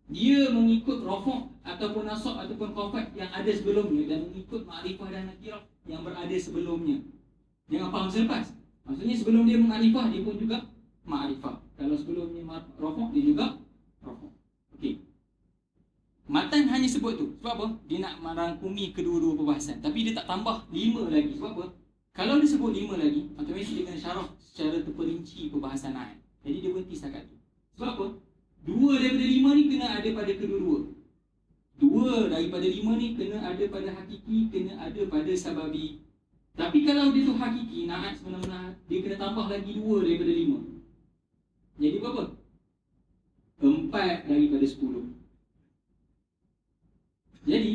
dia mengikut rafu' ataupun nasab ataupun khafat yang ada sebelumnya dan mengikut ma'rifah dan nakirah yang berada sebelumnya. Jangan faham selepas. Maksudnya sebelum dia ma'rifah, dia pun juga ma'rifah. Kalau sebelumnya rafu', dia juga rafu'. Okey. Matan hanya sebut tu. Sebab apa? Dia nak merangkumi kedua-dua perbahasan. Tapi dia tak tambah 5 lagi. Sebab apa? Kalau dia sebut 5 lagi, automatik dia kena syarah secara terperinci perbahasan na'at. Jadi dia berhenti setakat tu. Sebab apa? 2 daripada 5 ni kena ada pada kedua-dua. 2 daripada 5 ni kena ada pada hakiki, kena ada pada sababi. Tapi kalau dia tu hakiki, na'at sebenarnya dia kena tambah lagi 2 daripada 5. Jadi berapa? 4 daripada 10. Jadi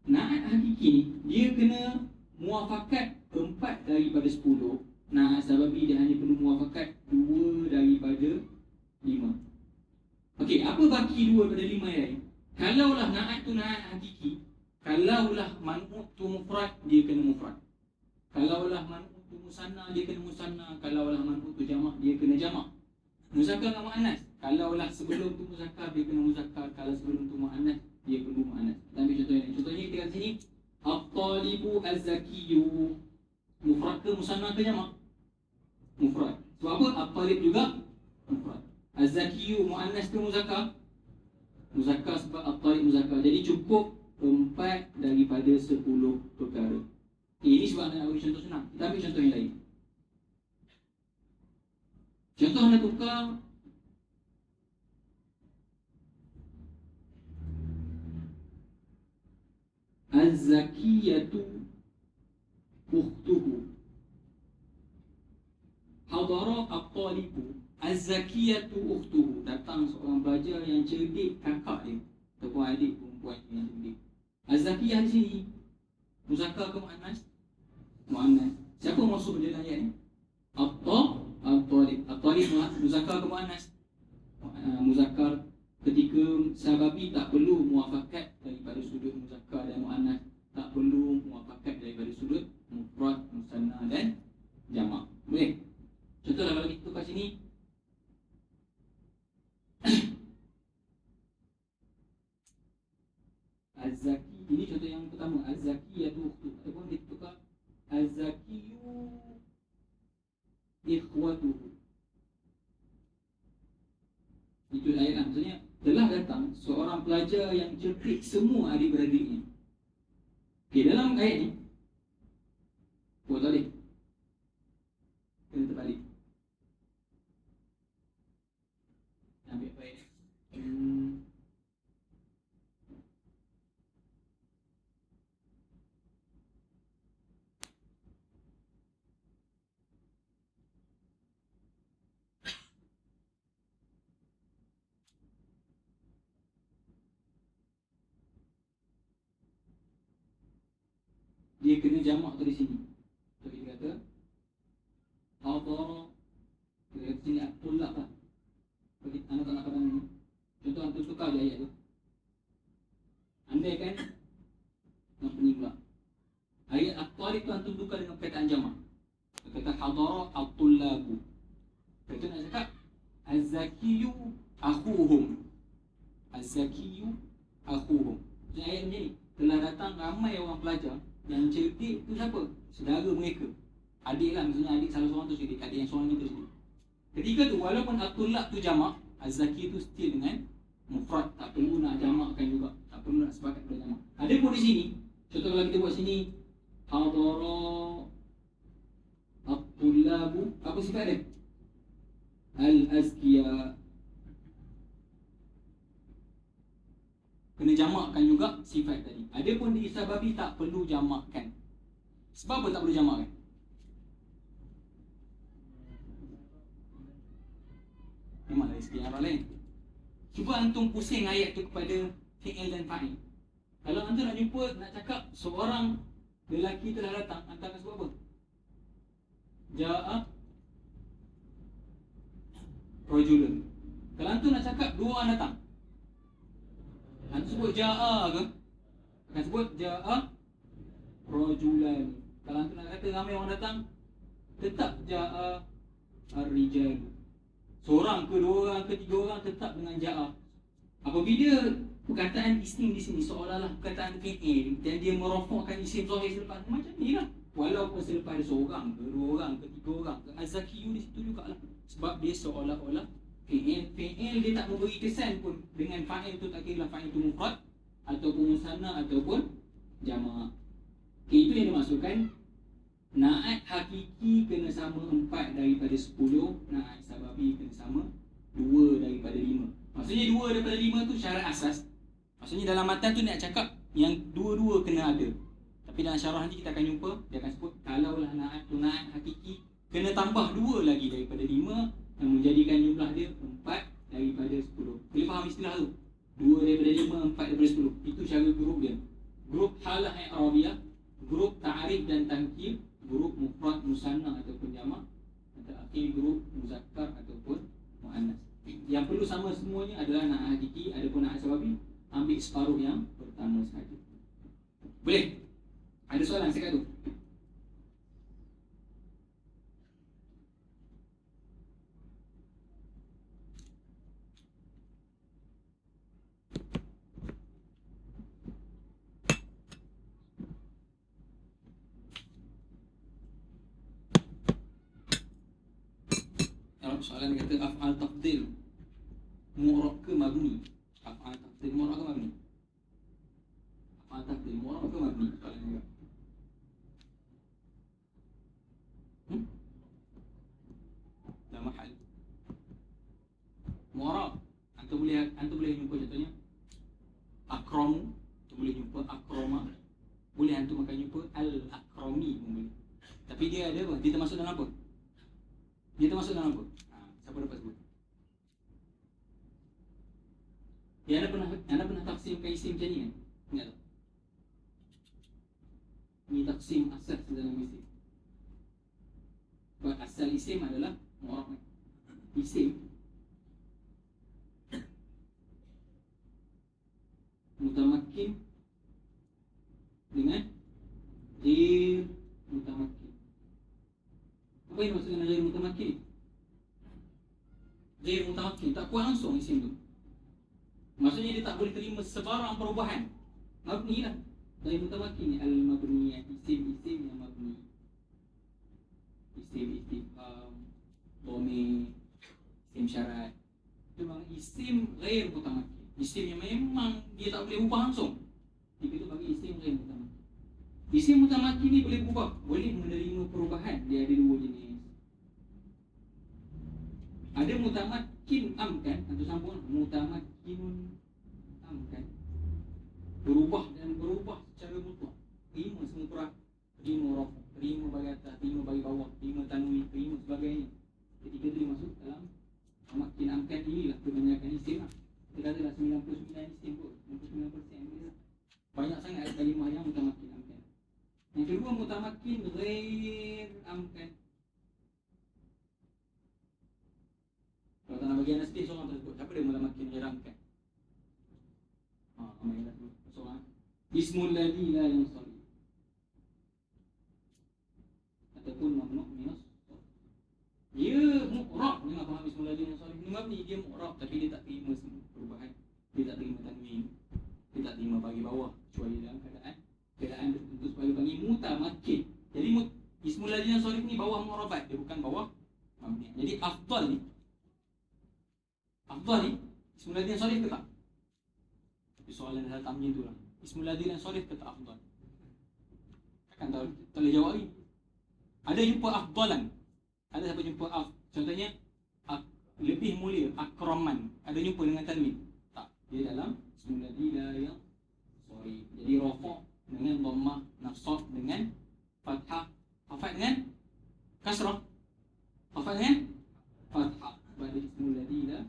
na'at hakiki ni dia kena muafakat 4 daripada 10. Na'at sababi dia hanya perlu muafakat 2 daripada 5. Okey, apa baki 2 daripada 5 yang lain? Kalaulah na'at tu na'at hakiki, kalaulah man'ut tu mufrad, dia kena mufrad. Kalaulah man'ut tu musanna, dia kena musanna. Kalaulah man'ut tu jamak, dia kena jamak. Muzakkar dengan muannas, kalaulah sebelum tu muzakkar, dia kena muzakkar. Kalau sebelum tu muannas, dia perlu muannas. Kita ambil contoh ini. Contohnya kita kat sini, at-talibu az-zakiyu. Mufrad ke musanna ke jamak? Mufrad. Sebab apa? At-talib juga mufrad. Az-zakiyu muannas ke muzakkar? Muzakkar sebab at-talib muzakkar. Jadi cukup 4 daripada 10 perkara. Ini sebab nak bagi contoh senang. Kita ambil contoh yang lain. Contoh anda tukar Az-zakiyatu ukhtuhu. Hadara at-talibu. Az-zakiyatu ukhtuhu. Datang seorang pelajar yang cerdik, kakak dia ataupun adik perempuan yang cerdik. Az-zakiyah di sini muzakkar ke muannas? Muannas. Siapa masuk dalam ayat ni? At-talib. At-talib muzakkar ke muannas? Muzakkar. Ketika sababi tak perlu muafakat daripada sudut muzakkar dan muannas, tak perlu muafakat daripada sudut mufrad, musanna dan jamak. Boleh? Contohlah kalau kita kat sini Az-zaki, ini contoh yang pertama, Az-zakiyatu ukhtu, ataupun kita tukar Az-zakiyu ikhwatuhu. Itu ayat lah. Maksudnya telah datang seorang pelajar yang cerdik semua adik-beradiknya. Okay, dalam ayat ni buat tadi kena terbalik. Ambil apa ayat ni? Dia kena jamak tu di sini. So dia kata hadara, dia kata sini at-tullab lah. Bagi anda tak nak kata ni. Contoh antum tukar je ayat tu. Andai kan nak pening pula. Ayat at-talib tu antum tukar dengan perkataan jamak. Dia kata hadara at-tullabu. Kata nak cakap az-zakiyu akhuhum. Az-zakiyu akhuhum. Jadi ayat macam ni. Telah datang ramai orang pelajar. Yang cerdik tu siapa? Saudara mereka. Adik lah, maksudnya adik salah seorang tu cerdik, adik yang seorang ni tu cerdik. Ketika tu walaupun at-tullab tu jamak, az-zaki tu still dengan mufrad, tak perlu nak jamakkan juga, tak perlu nak sepakat pada jamak. Ada pun di sini, contoh kalau kita buat sini hadara at-tullabu, apa sifat dia? Al-azkiya. Kena jamakkan juga sifat tadi. Ada pun di sababi tak perlu jamakkan. Sebab apa tak perlu jamakkan? Memanglah sikit arah lain. Cuba antum pusing ayat tu kepada fi'il dan fa'il. Kalau antum nak jumpa, nak cakap seorang lelaki telah datang, antum akan sebut apa? Ja'a rajulun. Kalau antum nak cakap dua orang datang, antum sebut ja'a ke? Akan sebut ja'a rajulan. Kalau antum nak kata ramai orang datang, tetap ja'a ar-rijal. Seorang ke, dua orang ke, tiga orang tetap dengan ja'a. Apabila perkataan isim di sini seolah-olah perkataan fi'il dan dia merofakkan isim zahir selepas, macam ni lah. Walaupun selepas ada seorang ke, dua orang ke, tiga orang ke, az-zakiyu di situ jugalah. Sebab dia seolah-olah fi'il dia tak memberi kesan pun dengan fa'il tu, tak kira lah fa'il tu mufrad ataupun musanna ataupun jamak. Itu yang dimaksudkan na'at hakiki kena sama 4 daripada 10, na'at sababi kena sama 2 daripada 5. Maksudnya 2 daripada 5 tu syarat asas. Maksudnya dalam matan tu nak cakap yang dua-dua kena ada. Tapi dalam syarah nanti kita akan jumpa, dia akan sebut kalaulah na'at tu na'at hakiki kena tambah 2 lagi daripada 5 yang menjadikan jumlah dia 4 daripada 10. Boleh faham istilah tu? 2 daripada 5, 4 daripada 10. Itu cara grup dia. Grup halah i'rabiyah, grup ta'rif dan tankir, grup mufrad musanna ataupun jamak, dan terakhir grup muzakkar ataupun muannas. Yang perlu sama semuanya adalah na'at hakiki, adapun na'at sababi ambil separuh yang pertama sahaja. Boleh? Ada soalan sekat tu? Soalan kata af'al tafdil mu'rab ke mabni? Af'al tafdil mu'rab ke mabni? Af'al tafdil mu'rab ke mabni? Soalan juga. Dalam mahal mu'rab, antum boleh jumpa contohnya akramu, antum boleh jumpa akrama Boleh antum akan jumpa al-akrami pun boleh. Tapi dia ada apa? Dia termasuk dalam apa? Dia termasuk dalam apa? Siapa dapat sebut? Ya, anda pernah taksimkan isim macam ni kan? Ingat tak? Ini taksim asas dalam isim. Sebab asal isim adalah mu'rab. Isim mutamakkin dengan ghair mutamakkin. Apa yang maksud dengan ghair mutamakkin? Ghair mutamakkin tak kuat langsung isim tu. Maksudnya dia tak boleh terima sebarang perubahan. Mabni lah. Ghair mutamakkin ni al-mabniyah, isim-isim yang mabni. Isim istifham, dhamir, isim syarat. Itu memang isim ghair mutamakkin. Isim yang memang dia tak boleh ubah langsung. Jika itu bagi isim ghair mutamakkin. Isim mutamakkin ni boleh berubah, boleh menerima perubahan. Dia ada dua jenis. Ada mutamakkin amkan, atau sambung mutamakkinun amkan. Berubah dan berubah secara mutlak. Terima semua perah, terima rafa, terima bagi atas, terima bagi bawah, terima tanwin, terima sebagainya. Ketika itu dimasuk dalam mutamakkin amkan. Inilah kebanyakan isim lah. Kita katalah 99 isim pun, 99% boleh lah. Banyak sangat kalimah yang mutamakkin amkan. Yang kedua mutamakkin ghair amkan. Kalau tak nak bagi anak sedih, seorang tersebut. Siapa dia mutamakkin ghair amkan? Mainlah tu seorang. Ismul ladzi la yansarif, ataupun mamnu' minus. Dia mu'rab. Jangan faham ismul ladzi la yansarif ni mabni. Dia mu'rab tapi dia tak terima semua perubahan. Dia tak terima tanwin, dia tak terima bagi bawah kecuali dalam keadaan tertentu sebagai bagi mutamakkin. Jadi ismul ladzi la yansarif ni bawah mu'rabat, dia bukan bawah mabni. Jadi afdal ni ismul ladzi la yansarif ke tak? Tapi soalan dah datang macam tu lah. Ismul ladzi la yansarif ke tak afdal? Takkan tak boleh jawab ni. Ada jumpa afdalan, ada siapa jumpa contohnya lebih mulia, akraman, ada jumpa dengan tanwin? Tak. Dia dalam ismul ladzi la yansarif. Jadi rafa' dengan dhammah, nasab dengan fathah, hafal dengan kasrah, hafal dengan fathah. Pada ismul ladzi la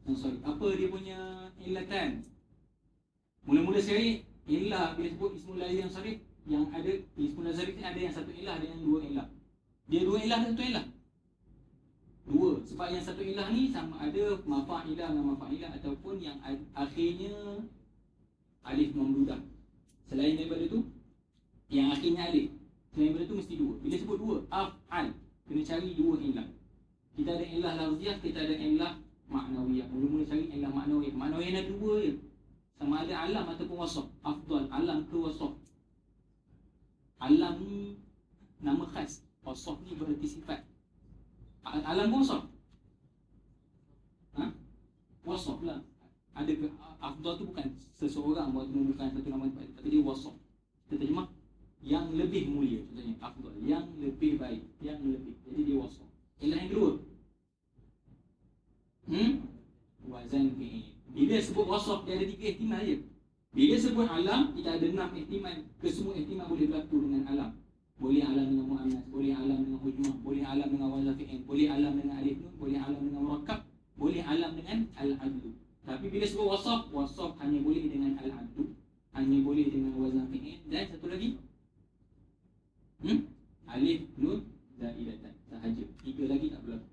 yansarif. Apa dia punya illatan? Mula-mula sekali illah bila sebut ismul ladzi yansarif, yang ada ismul ladzi yansarif ni ada yang satu illah, ada yang dua illah. Dia dua illah dan satu illah. Dua, sebab yang satu illah ni sama ada mafa'ilah dengan mafa'ilah, ataupun yang akhirnya alif mamdudah. Selain daripada tu, yang akhirnya alif, selain daripada tu mesti dua. Bila sebut dua, af'al, kena cari dua illah. Kita ada illah lafziah, kita ada illah maknawiyah. Mula-mula cari illah maknawiyah. Maknawiyah ada dua je, sama ada alam ataupun wasaf. Afdal, alam ke wasaf. Alam ni nama khas, wasaf ni berarti sifat. Alam pun wasaf. Wasaf lah. Ada ke afdal tu bukan seseorang, bukan satu nama tempat, tapi dia wasaf. Kita terjemah yang lebih mulia, contohnya afdal, yang lebih baik, yang lebih. Jadi dia wasaf. Ilah yang kedua, wazan fi'il. Bila sebut wasaf, dia ada 3 ihtimal je. Bila sebut alam, kita ada 6 ihtimal. Kesemua ihtimal boleh berlaku dengan alam. Boleh alam dengan mu'annas, boleh alam dengan hujmah, boleh alam dengan wazan fi'il, boleh alam dengan alif nun, boleh alam dengan murakkab, boleh alam dengan al-adlu. Tapi bila sebut wasaf, wasaf hanya boleh dengan al-adlu, hanya boleh dengan wazan fi'il, dan satu lagi alif nun zaidatan sahaja. 3 lagi tak berlaku.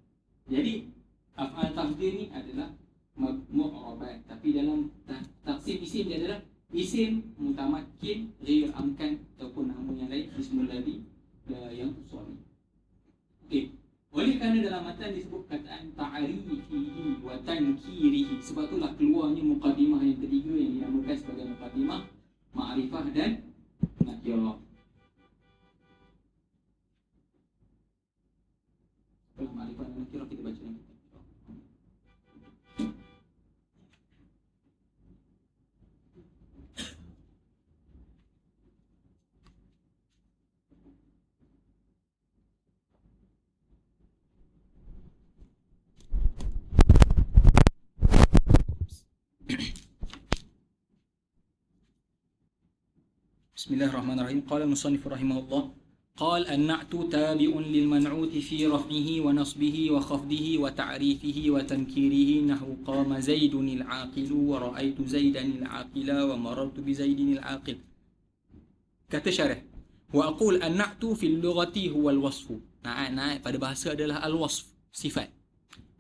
Jadi af'al tafdhil ni adalah mu'rabat, tapi dalam taksim isim dia adalah isim mutamakkin ghair amkan, ataupun nama yang lain ismul ladzi la yansarif. Okey. Oleh kerana dalam matan disebut kataan ta'rifihi wa tankirihi, sebab itulah keluarnya muqaddimah yang ketiga yang dinamakan sebagai muqaddimah ma'rifah dan nakirah. Kalau ma'rifah dan nakirah kita baca lagi. Bismillahirrahmanirrahim. Qala al-musannif rahimahullah. قال النعت تابع للمنعوت في رفعه ونصبه وخفضه وتعريفه وتنكيره نحو قام زيد العاقل ورأيت زيدا العاقل ومررت بزيد العاقل. Kata syarah, wa aqul an-na'tu fil lughati huwa al-wasf. Na'at pada bahasa adalah al-wasf, sifat.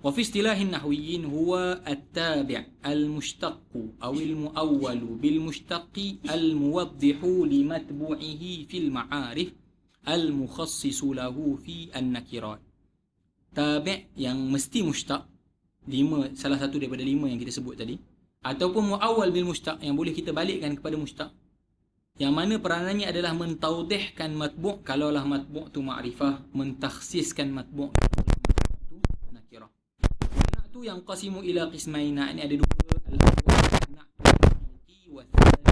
Wa fi istilahin nahwiyyin huwa at-tabi' al-mushtaq aw al-muawwal bil mushtaq al-muwaddih li matbu'ihi fil ma'arif al-mukhassisu lahu fi an-nakirat. Tabi' yang mesti mushtaq, salah satu daripada 5 yang kita sebut tadi, ataupun muawwal bil mushtaq yang boleh kita balikkan kepada mushtaq, yang mana peranannya adalah mentaudihkan matbu' kalaulah matbu' tu ma'rifah, mentakhsiskan matbu' tu nakirah. Na'tu yang qasimu ila qismain, ini ada 2, al-awwal na'tu haqiqi wa tsani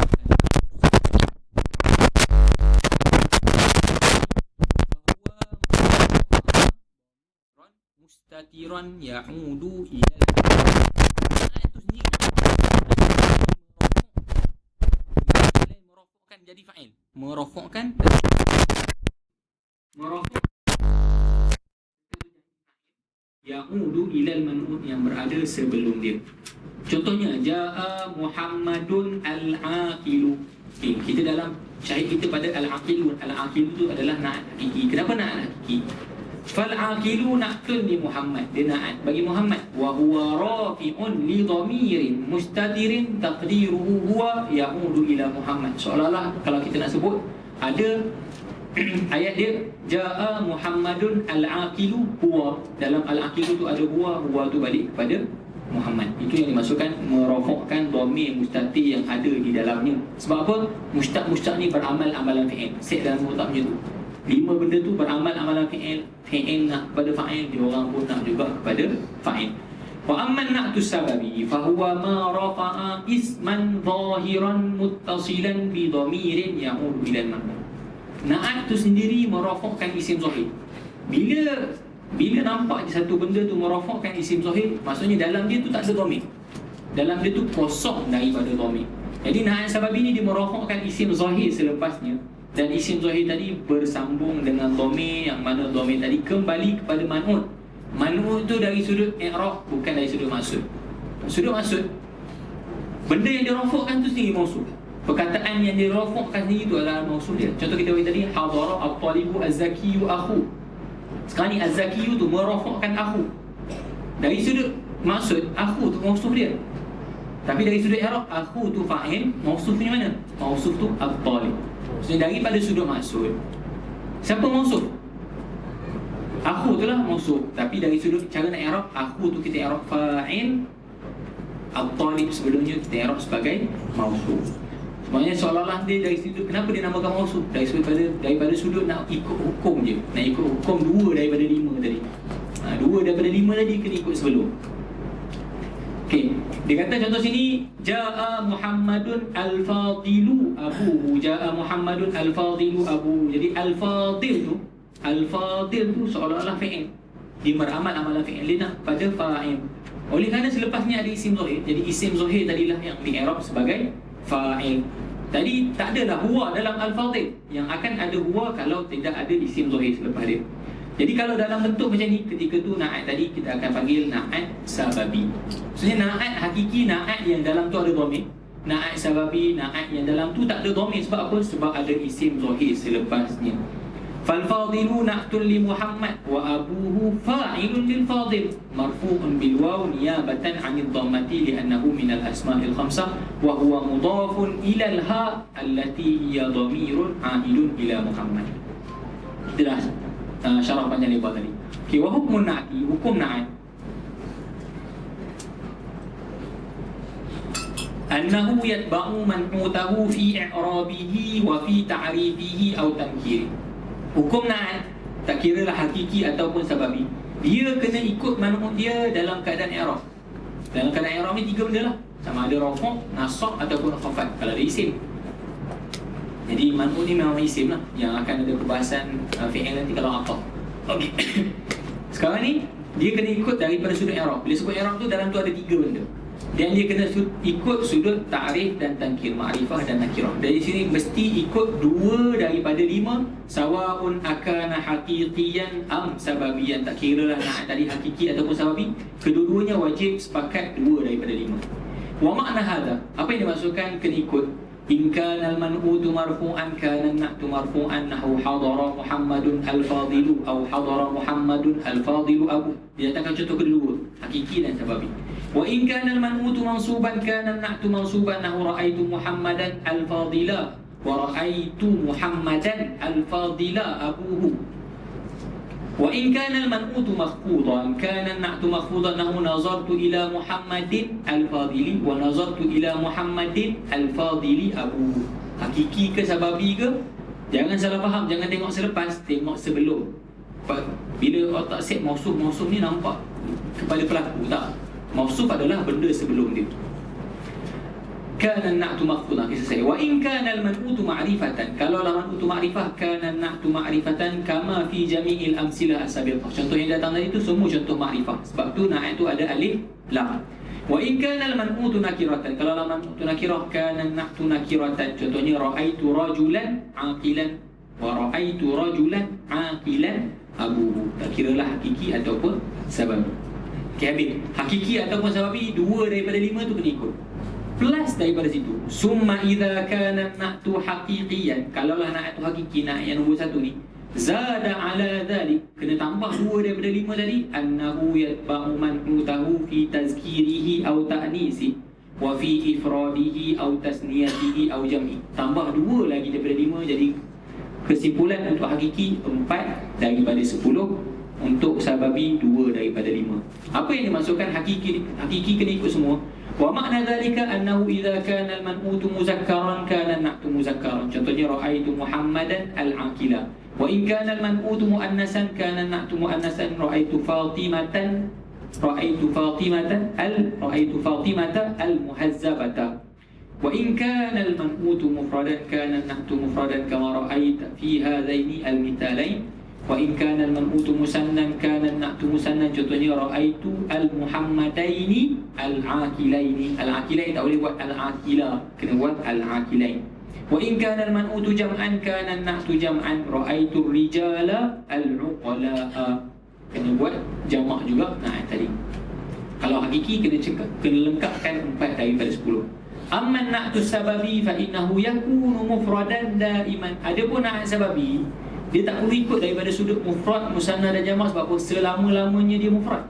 mustatiran ya'udu ila itu sendiri merofokkan jadi fa'il, merofokkan ya'udu ila al-man'ut yang berada sebelum dia. Contohnya jaa Muhammadun al-aqilu. Kita dalam syahid kita pada al-aqilu. Al-aqilu itu adalah na'at hakiki. Kenapa na'at hakiki? Fal-aqilu na'tun li Muhammad, dia na'at bagi Muhammad. Wa huwa rafi'un li dhamirin mustatirin taqdiruhu huwa ya'udu ila Muhammad. Seolah-olah kalau kita nak sebut ada ayat dia jaa Muhammadun al-aqilu huwa, dalam al-aqilu tu ada huwa tu balik kepada Muhammad. Itu yang dimaksudkan merofokkan dhamir mustatir yang ada di dalamnya. Sebab apa? Mustaq ni beramal amalan fi'il. Set dalam otak macam tu. 5 benda tu beramal amalan fi'il. Fi'il nak kepada fa'il, dia orang pun nak juga kepada fa'il. Wa amman na'tu sababi fahuwa ma rafa'a isman zahiran muttasilan bi dhamirin ya'udu ila al-ma'na. Na'at tu sendiri merofokkan isim zahir. Bila nampak satu benda tu merofokkan isim zahir, maksudnya dalam dia tu tak ada dhamir. Dalam dia tu kosong daripada dhamir. Jadi na'at sababi ni dia merofokkan isim zahir selepasnya. Dan isim zahir tadi bersambung dengan dhamir, yang mana dhamir tadi kembali kepada man'ut. Man'ut tu dari sudut i'rab, bukan dari sudut maksud. Sudut maksud, benda yang dirofokkan tu sendiri mausuf. Perkataan yang dirofokkan sendiri tu adalah mausuf dia. Contoh kita bagi tadi, hadara at-talibu az-zakiyu akhu. Sekarang ni az-zakiyu tu merofokkan akhu. Dari sudut maksud, akhu tu mausuf dia. Tapi dari sudut i'rab, akhu tu fa'il, mausuf ni mana? Mausuf tu at-talib. Maksudnya daripada sudut maksud, siapa mausuf? Akhu tu lah mausuf. Tapi dari sudut cara nak i'rab, akhu tu kita i'rab fa'il, at-talib sebelumnya kita i'rab sebagai mausuf. Sebenarnya seolah-olah dia dari sudut, kenapa dia namakan mausuf? Daripada sudut nak ikut hukum je. Nak ikut hukum 2 daripada 5 tadi. 2 daripada 5 tadi kena ikut sebelum. Okey, dia kata contoh sini jaa Muhammadun al-fadilu abuhu. Jaa Muhammadun al-fadilu abuhu. Jadi al-fadil tu seolah-olah fi'il. Dia beramal amalan fi'il, dia nak pada fa'il. Oleh kerana selepasnya ada isim zahir, jadi isim zahir tadilah yang di-i'rab sebagai fa'il. Tadi tak adalah huwa dalam al-fadil. Yang akan ada huwa kalau tidak ada isim zahir selepas dia. Jadi kalau dalam bentuk macam ni, ketika tu na'at tadi kita akan panggil na'at sababi. Maksudnya na'at hakiki, na'at yang dalam tu ada dhamir. Na'at sababi, na'at yang dalam tu tak ada dhamir. Sebab apa? Sebab ada isim zahir selepasnya. Fal-fadilu na'tul li Muhammad wa abuhu fa'ilun lil fadil marfu'un bil waw niyabatan 'anil dhammati li'annahu min al-asma'il khamsah wa huwa mudhafun ila al-ha allati hiya dhamirun 'aidun ila Muhammad. Itulah syarah panjang lebar tadi. Okey, wa hukmun na'ti, hukum na'at. Annahu yatba'u man'utahu fi i'rabihi wa fi ta'rifihi aw tankirihi. Hukum na'at, tak kira lah hakiki ataupun sababi, dia kena ikut man'ut dia dalam keadaan i'rab. Dalam keadaan i'rab ni 3 benda lah. Sama ada rafa', nasab ataupun khafat kalau ada isim. Jadi man'ut ni memang isim lah, yang akan ada perbahasan fi'il nanti kalau ataf. Okey. Sekarang ni dia kena ikut daripada sudut i'rab. Bila sebut i'rab tu dalam tu ada 3 benda. Dan dia kena ikut sudut ta'rif dan tankir, ma'rifah dan nakirah. Dari sini mesti ikut 2 daripada 5, sawaun akana haqiqiyan am sababiyan. Tak kira lah nak tadi hakiki ataupun sababi, kedua-duanya wajib sepakat 2 daripada 5. Wa makna hadha, apa yang dimaksudkan kena ikut? In kana al-man'utu marfu'an kana an-na'tu marfu'an nahu hadara Muhammadun al-fadilu atau hadara Muhammadun al-fadilu abu. Dia datangkan contoh kedua, hakiki dan sababi. Wa in kana al-man'utu mansuban kana an-na'tu mansuban nahu ra'aitu Muhammadan al-fadila wa ra'aitu Muhammadan al-fadila abuhu. Wa in kana al-man'utu makhfudan kana an-na'tu makhfudan nahu nazartu ila Muhammadin al-fadili wa nazartu ila Muhammadin al-fadili abuhu. Hakiki ke sababi ke? Jangan salah faham, jangan tengok selepas, tengok sebelum. Bila otak set mausuf ni nampak kepada pelaku, tak. Mausuf adalah benda sebelum dia. Kana an-na'tu makhfudan, kisah saya. Wa in kana al-man'utu ma'rifatan, kalau la man'utu ma'rifah kana an-na'tu ma'rifatan kama fi jami'il amsilah as-sabiqah. Contoh yang datang tadi tu semua contoh ma'rifah. Sebab tu na'at tu ada alif lam. Wa in kana al-man'utu nakiratan, kalau la man'utu nakirah kana an-na'tu nakiratan. Contohnya ra'aitu rajulan aqilan wa ra'aitu rajulan aqilan abuhu. Tak kiralah hakiki ataupun sababi. Okay, habis. Hakiki ataupun sababi 2 daripada 5 tu kena ikut. Plus daripada situ, summa idza kana na'tu haqiqiyan, kalau lah na'tu hakiki, nak yang nombor 1 ni, zada ala dhalik, kena tambah 2 daripada 5 tadi, annahu yatba'u man'utahu fi tazkirihi aw ta'nisi wa fi ifradihi aw tasniyatihi aw jam'i. Tambah 2 lagi daripada 5, jadi kesimpulan untuk hakiki 4 daripada 10, untuk sababi 2 daripada 5. Apa yang dimaksudkan hakiki kena ikut semua? Wa makna dhalika annahu idza kana al-man'utu muzakkaran kana an-na'tu muzakkaran. Contohnya ra'aitu Muhammadan al-aqila. Wa in kana al-man'utu muannasan kana an-na'tu muannasan ra'aitu Fatimatan al-muhazzabata. Wa in kana al-man'utu mufradan kana an-na'tu mufradan kama ra'aita fi hadaini al-mithalain. Wa in kana al-man'utu musannan kana an-na'tu musannan. Contohnya ra'aitu al-muhammadaini al-aqilaini. Al-aqilain tak boleh buat al-aqila, kena buat al-aqilain. Wa in kana al-man'utu jam'an kana an-na'tu jam'an ra'aitu ar-rijala al-uqala'a. Kena buat jamak juga. Nah tadi. Kalau hakiki kena lengkapkan 4 daripada 10. Amma an-na'tu sababi fa innahu yakunu mufradan daiman. Adapun na'at sababi, dia tak perlu ikut daripada sudut mufrad, musanna dan jamak. Sebab apa? Selama-lamanya dia mufrad.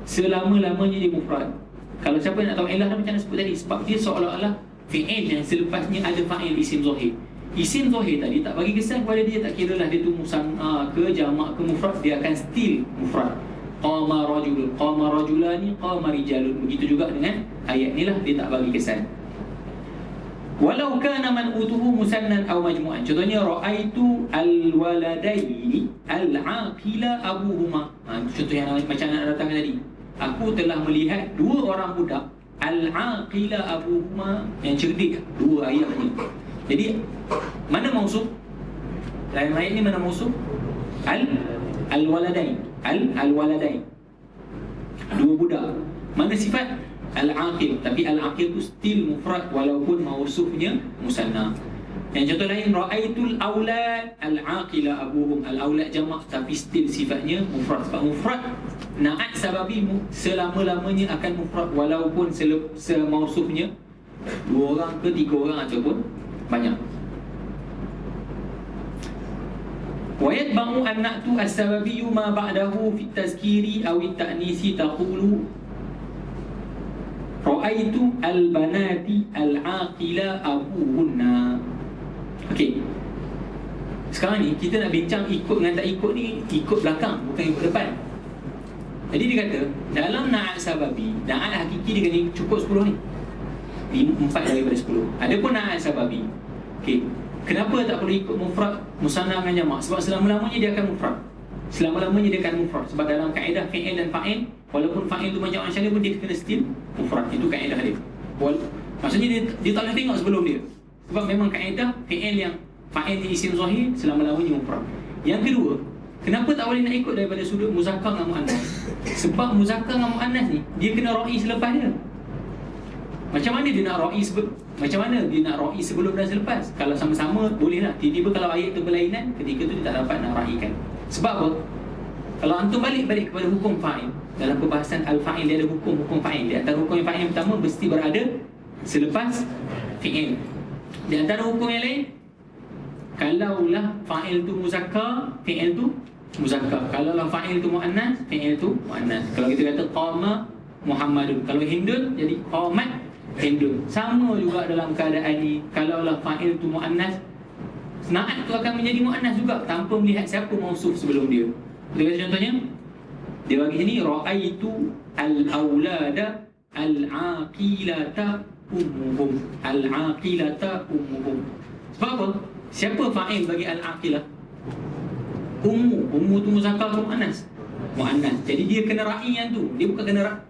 Selama-lamanya dia mufrad. Kalau siapa nak tahu ilah, macam mana sebut tadi, sebab dia seolah-olah fi'il yang selepasnya ada fa'il isim zahir. Isim zahir tadi tak bagi kesan kepada dia, tak kira lah dia tu musanna ke jamak ke mufrad, dia akan still mufrad. Qama rajulun, qama rajulani, qama rijalun. Begitu juga dengan ayat ni lah, dia tak bagi kesan. Walau kana man'utuhu musannan aw majmu'an. Contohnya ra'aitu al-waladaini al-aqila abuhuma. Contoh yang macam nak datangkan tadi. Aku telah melihat 2 orang budak al-aqila abuhuma, yang cerdik, 2 ayahnya. Jadi mana mausuf? Dalam ayat ni mana mausuf? Al-waladain. Al-waladain. 2 budak. Mana sifat? Al-aqil. Tapi al-aqil tu still mufrad walaupun mausufnya musanna. Yang contoh lain, ra'aitul aulad al-aqila abuhum. Al-aulad jamak tapi still sifatnya mufrad. Sebab mufrad na'at sababi selama-lamanya akan mufrad walaupun semausufnya 2 orang ke 3 orang ataupun banyak. Wa yatba'u an-na'tu as-sababiyyu ma ba'dahu fi at-tazkiri aw at-ta'nisi taqulu ra'aitu al-banati al-aqila abuhunna. Okey. Sekarang ni kita nak bincang ikut dengan tak ikut ni, ikut belakang bukan ikut depan. Jadi dia kata dalam na'at sababi, na'at hakiki dia kena cukup 10 ni. 4 daripada 10. Adapun na'at sababi, okey, kenapa tak perlu ikut mufrad, musanna dengan jamak? Sebab selama-lamanya dia akan mufrad. Selama-lamanya dia akan mufrad. Sebab dalam kaedah fi'il dan fa'il, walaupun fa'il tu macam macam pun dia kena still mufrad. Itu kaedah dia. Maksudnya dia tak boleh tengok sebelum dia. Sebab memang kaedah fi'il yang fa'il ni isim zahir, selama-lamanya mufrad. Yang kedua, kenapa tak boleh nak ikut daripada sudut muzakkar dengan muannas? Sebab muzakkar dengan muannas ni dia kena ra'i selepas dia. Macam mana dia nak ra'i sebelum dan selepas? Kalau sama-sama bolehlah. Tiba-tiba kalau ayat tu berlainan, ketika tu dia tak dapat nak ra'ikan. Sebab apa? Kalau antum balik kepada hukum fa'il, dalam perbahasan al-fa'il dia ada hukum fa'il. Di antara hukum yang fa'il yang pertama mesti berada selepas fi'il. Di antara hukum yang lain, kalaulah fa'il tu muzakkar, fi'il tu muzakkar. Kalaulah fa'il tu muannas, fi'il tu muannas. Kalau kita kata qama Muhammadun, kalau Hindun jadi qamat Hindun. Sama juga dalam keadaan ni, kalaulah fa'il tu muannas, naat tu akan menjadi muannas juga tanpa melihat siapa mausuf sebelum dia. Kita kata contohnya, dia bagi sini ra'aitu al-aulada al-aqilata ummuhum. Al-aqilata ummuhum. Sebab apa? Siapa fa'il bagi al-aqilah? Ummu tu muzakkar tu muannas. Jadi dia kena ra'i yang tu. Dia bukan kena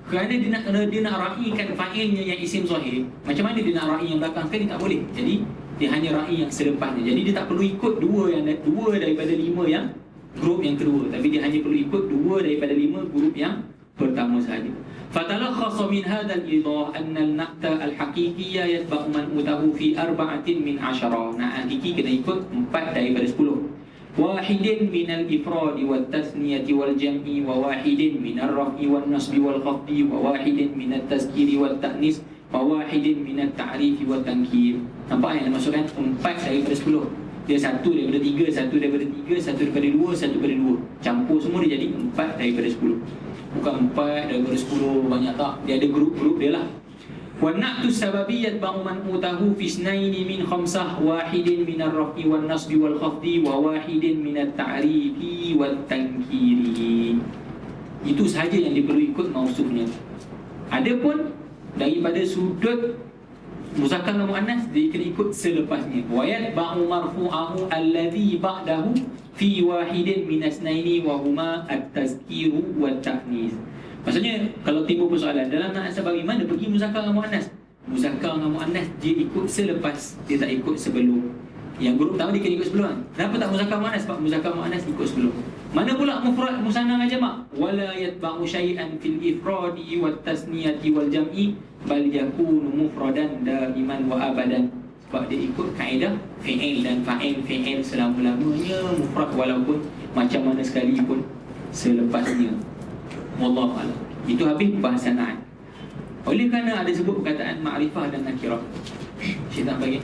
kerana dia nak ra'ikan fa'ilnya yang isim zahir. Macam mana dia nak ra'i yang belakang sekali? Tak boleh. Jadi dia hanya ra'i yang selepasnya. Jadi dia tak perlu ikut dua daripada lima yang grup yang kedua, tapi dia hanya perlu ikut 2 daripada 5 grup yang pertama sahaja. Fatalakhasa min hadzal idah anna al-na'ta al-haqiqiyya yatba'u man utahu fi 4 min 10. Nah, hakiki kena ikut 4 daripada 10. Wahidin min al-ifrad wal tasniyati wal jam'i wa wahidin min ar-raf'i wan nasbi wal khafdi wa wahidin min at-tazkiri wat ta'nis wa wahidin min at-ta'rif wat tankir. Nampak yang dimaksudkan 4 daripada 10. Dia 1 daripada 3, 1 daripada 3, 1 daripada 2, 1 daripada 2. Campur semua dia jadi 4 daripada 10. Bukan 4 daripada 10 banyak tak. Dia ada grup-grup dia lah. Wa na'tu sababiyyat ba'u man utahu fi isnaini min khamsah wahidin min ar-raf'i wan nasbi wal khafdi wa wahidin min at-ta'rifi wat tankiri. Itu sahaja yang diperlu ikut mausufnya. Adapun daripada sudut muzakkar dan muannas dia kena ikut selepasnya. Wa yatba'u marfu'ahu alladhi ba'dahu fi wahidin min asnaini wa huma at-tazkiru wat ta'nis. Maksudnya kalau timbul persoalan dalam nak asal bagi mana pergi muzakkar dan muannas? Muzakkar dan muannas dia ikut selepas, dia tak ikut sebelum. Yang grup pertama dia kena ikut sebelum. Kenapa tak muzakkar muannas? Sebab muzakkar muannas ikut sebelum. Mana pula mufrad musanna dan jamak? Wala yatba'u syai'an fil ifradi wat tasniyati wal jam'i bal yakunu mufradan daiman wa abadan. Sebab dia ikut kaedah fi'il dan fa'il selama-lamanya mufrad walaupun macam mana sekalipun selepasnya. Wallahu a'lam. Itu habis pembahasan na'at. Oleh kerana ada sebut perkataan ma'rifah dan nakirah, saya tak bagi.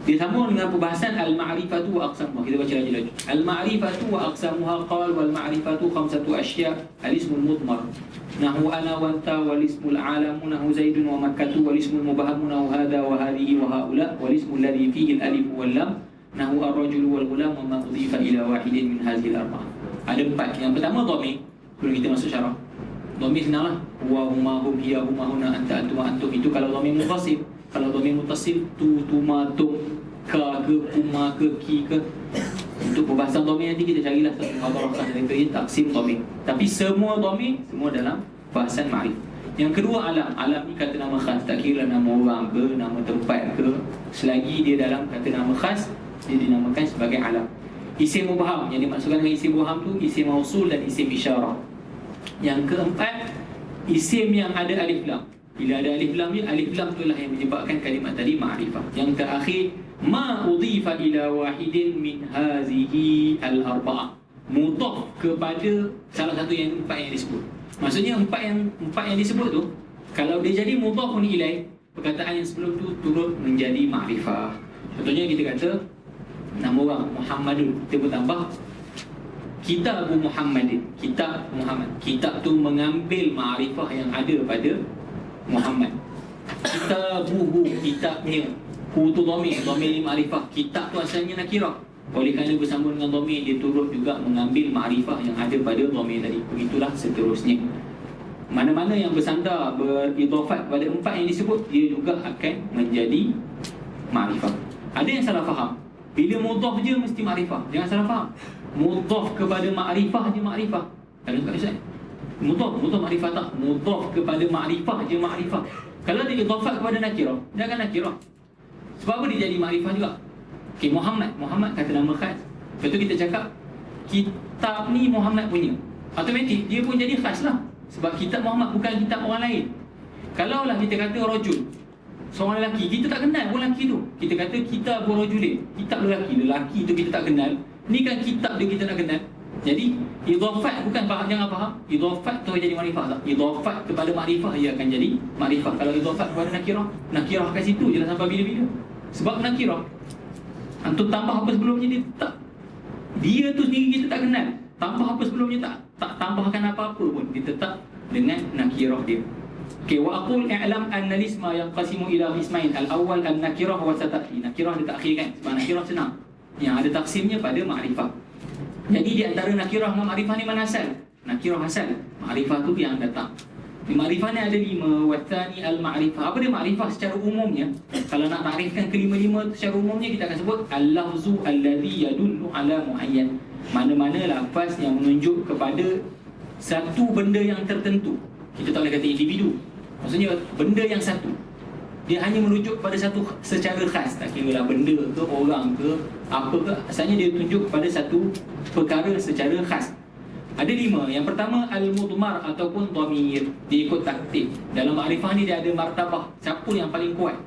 Dia sambung dengan perbahasan al-ma'rifatu wa aqsamuha. Kita baca lagi. Al-ma'rifatu wa aqsamuha qal wal ma'rifatu khamsatu asya' al-ismul mudmar nahu ana wa anta wal ismul alamu nahu zaidun wa makkatu wal ismul mubahamu nahu hadha wa hadhihi wa haula wal ismul ladhi fihi al-alif wal lam nahu ar-rajulu wal ghulam wa ma udhifa ila wahidin min hadhihi al-arba'ah. Ada 4. Yang pertama dhamir. Sebelum kita masuk syarah, dhamir senanglah. Wa huma hum hiya huma huna anta antum antum. Itu kalau dhamir muttasil. Kalau dhamir muttasil tu ma tum ka ke kuma ke ki ke. Untuk pembahasan dhamir nanti kita carilah satu muhadarah dari taksim dhamir. Tapi semua dhamir semua dalam bahasan ma'rif. Yang kedua alam. Alam ni kata nama khas, tak kira nama orang ke, nama tempat ke. Selagi dia dalam kata nama khas, dia dinamakan sebagai alam. Isim mubham, yang dimaksudkan dengan isim mubham tu isim mausul dan isim isyarah. Yang keempat, isim yang ada alif lam. Bila ada alif lam ni, alif lam itulah yang menyebabkan kalimat tadi ma'rifah. Yang terakhir, ma udhifa ila wahidin min hazihi al-arba'ah. Mudhaf kepada salah satu yang 4 yang disebut. Maksudnya 4 yang disebut tu, kalau dia jadi mudhafun ilaih, perkataan yang sebelum tu turut menjadi ma'rifah. Contohnya kita kata nama orang Muhammadun, kita bertambah Kitab Muhammadin. Kitab Muhammad. Kitab tu mengambil ma'rifah yang ada pada Muhammad. Kitabuhu, kitabnya. Hu tu dhamir, dhamir ma'rifah. Kitab tu asalnya nakirah. Oleh kerana bersambung dengan dhamir, dia turut juga mengambil ma'rifah yang ada pada dhamir tadi. Begitulah seterusnya. Mana-mana yang bersandar, beridhafat kepada 4 yang disebut, dia juga akan menjadi ma'rifah. Ada yang salah faham, bila mudhaf je mesti ma'rifah. Jangan salah faham. Mudhaf kepada ma'rifah je ma'rifah. Ada tak Ustaz? Mudhaf ma'rifah tak? Mudhaf kepada ma'rifah je ma'rifah. Kalau dia idhafat kepada nakirah, dia akan nakirah. Sebab apa dia jadi ma'rifah juga? Okay, Muhammad kata nama khas. Lepas tu kita cakap kitab ni Muhammad punya, automatik dia pun jadi khas lah. Sebab kitab Muhammad bukan kitab orang lain. Kalaulah kita kata rajul, seorang lelaki, kita tak kenal pun lelaki tu. Kita kata kitab rajulin, kitab lelaki tu kita tak kenal. Ni kan kitab dia kita tak kenal. Jadi idhafat bukan faham, jangan faham idhafat tu jadi makrifah tak. Idhafat kepada makrifah ia akan jadi makrifah. Kalau idhafat kepada nakirah kat situ je lah sampai bila-bila. Sebab nakirah antum tambah apa sebelumnya dia tak, dia tu sendiri kita tak kenal. Tambah apa sebelumnya tak tambahkan apa-apa pun, dia tetap dengan nakirah dia. Okay, wa aqul i'lam anna al-isma yanqasimu ila qismain. Al-awwal an-nakirah wa satati. Nakirah ditakhirkan sebab nakirah senang. Yang ada taksimnya pada makrifah. Jadi di antara nakirah dengan makrifah ni mana asal? Nakirah asal. Makrifah tu yang datang. Di makrifah ni ada 5. Wa tsani al-ma'rifah. Apa dia makrifah secara umumnya? Kalau nak takrifkan kelima-lima tu secara umumnya kita akan sebut al-lafzu alladhi yadullu ala muayyan. Mana-mana lafaz yang menunjuk kepada satu benda yang tertentu. Kita tak boleh kata individu. Maksudnya benda yang satu. Dia hanya merujuk pada satu secara khas. Tak kira lah benda ke, orang ke, apa ke. Asalnya dia tunjuk pada satu perkara secara khas. Ada 5. Yang pertama al-mudmar ataupun dhamir. Dia ikut taktik. Dalam makrifah ni dia ada martabah. Siapa yang paling kuat?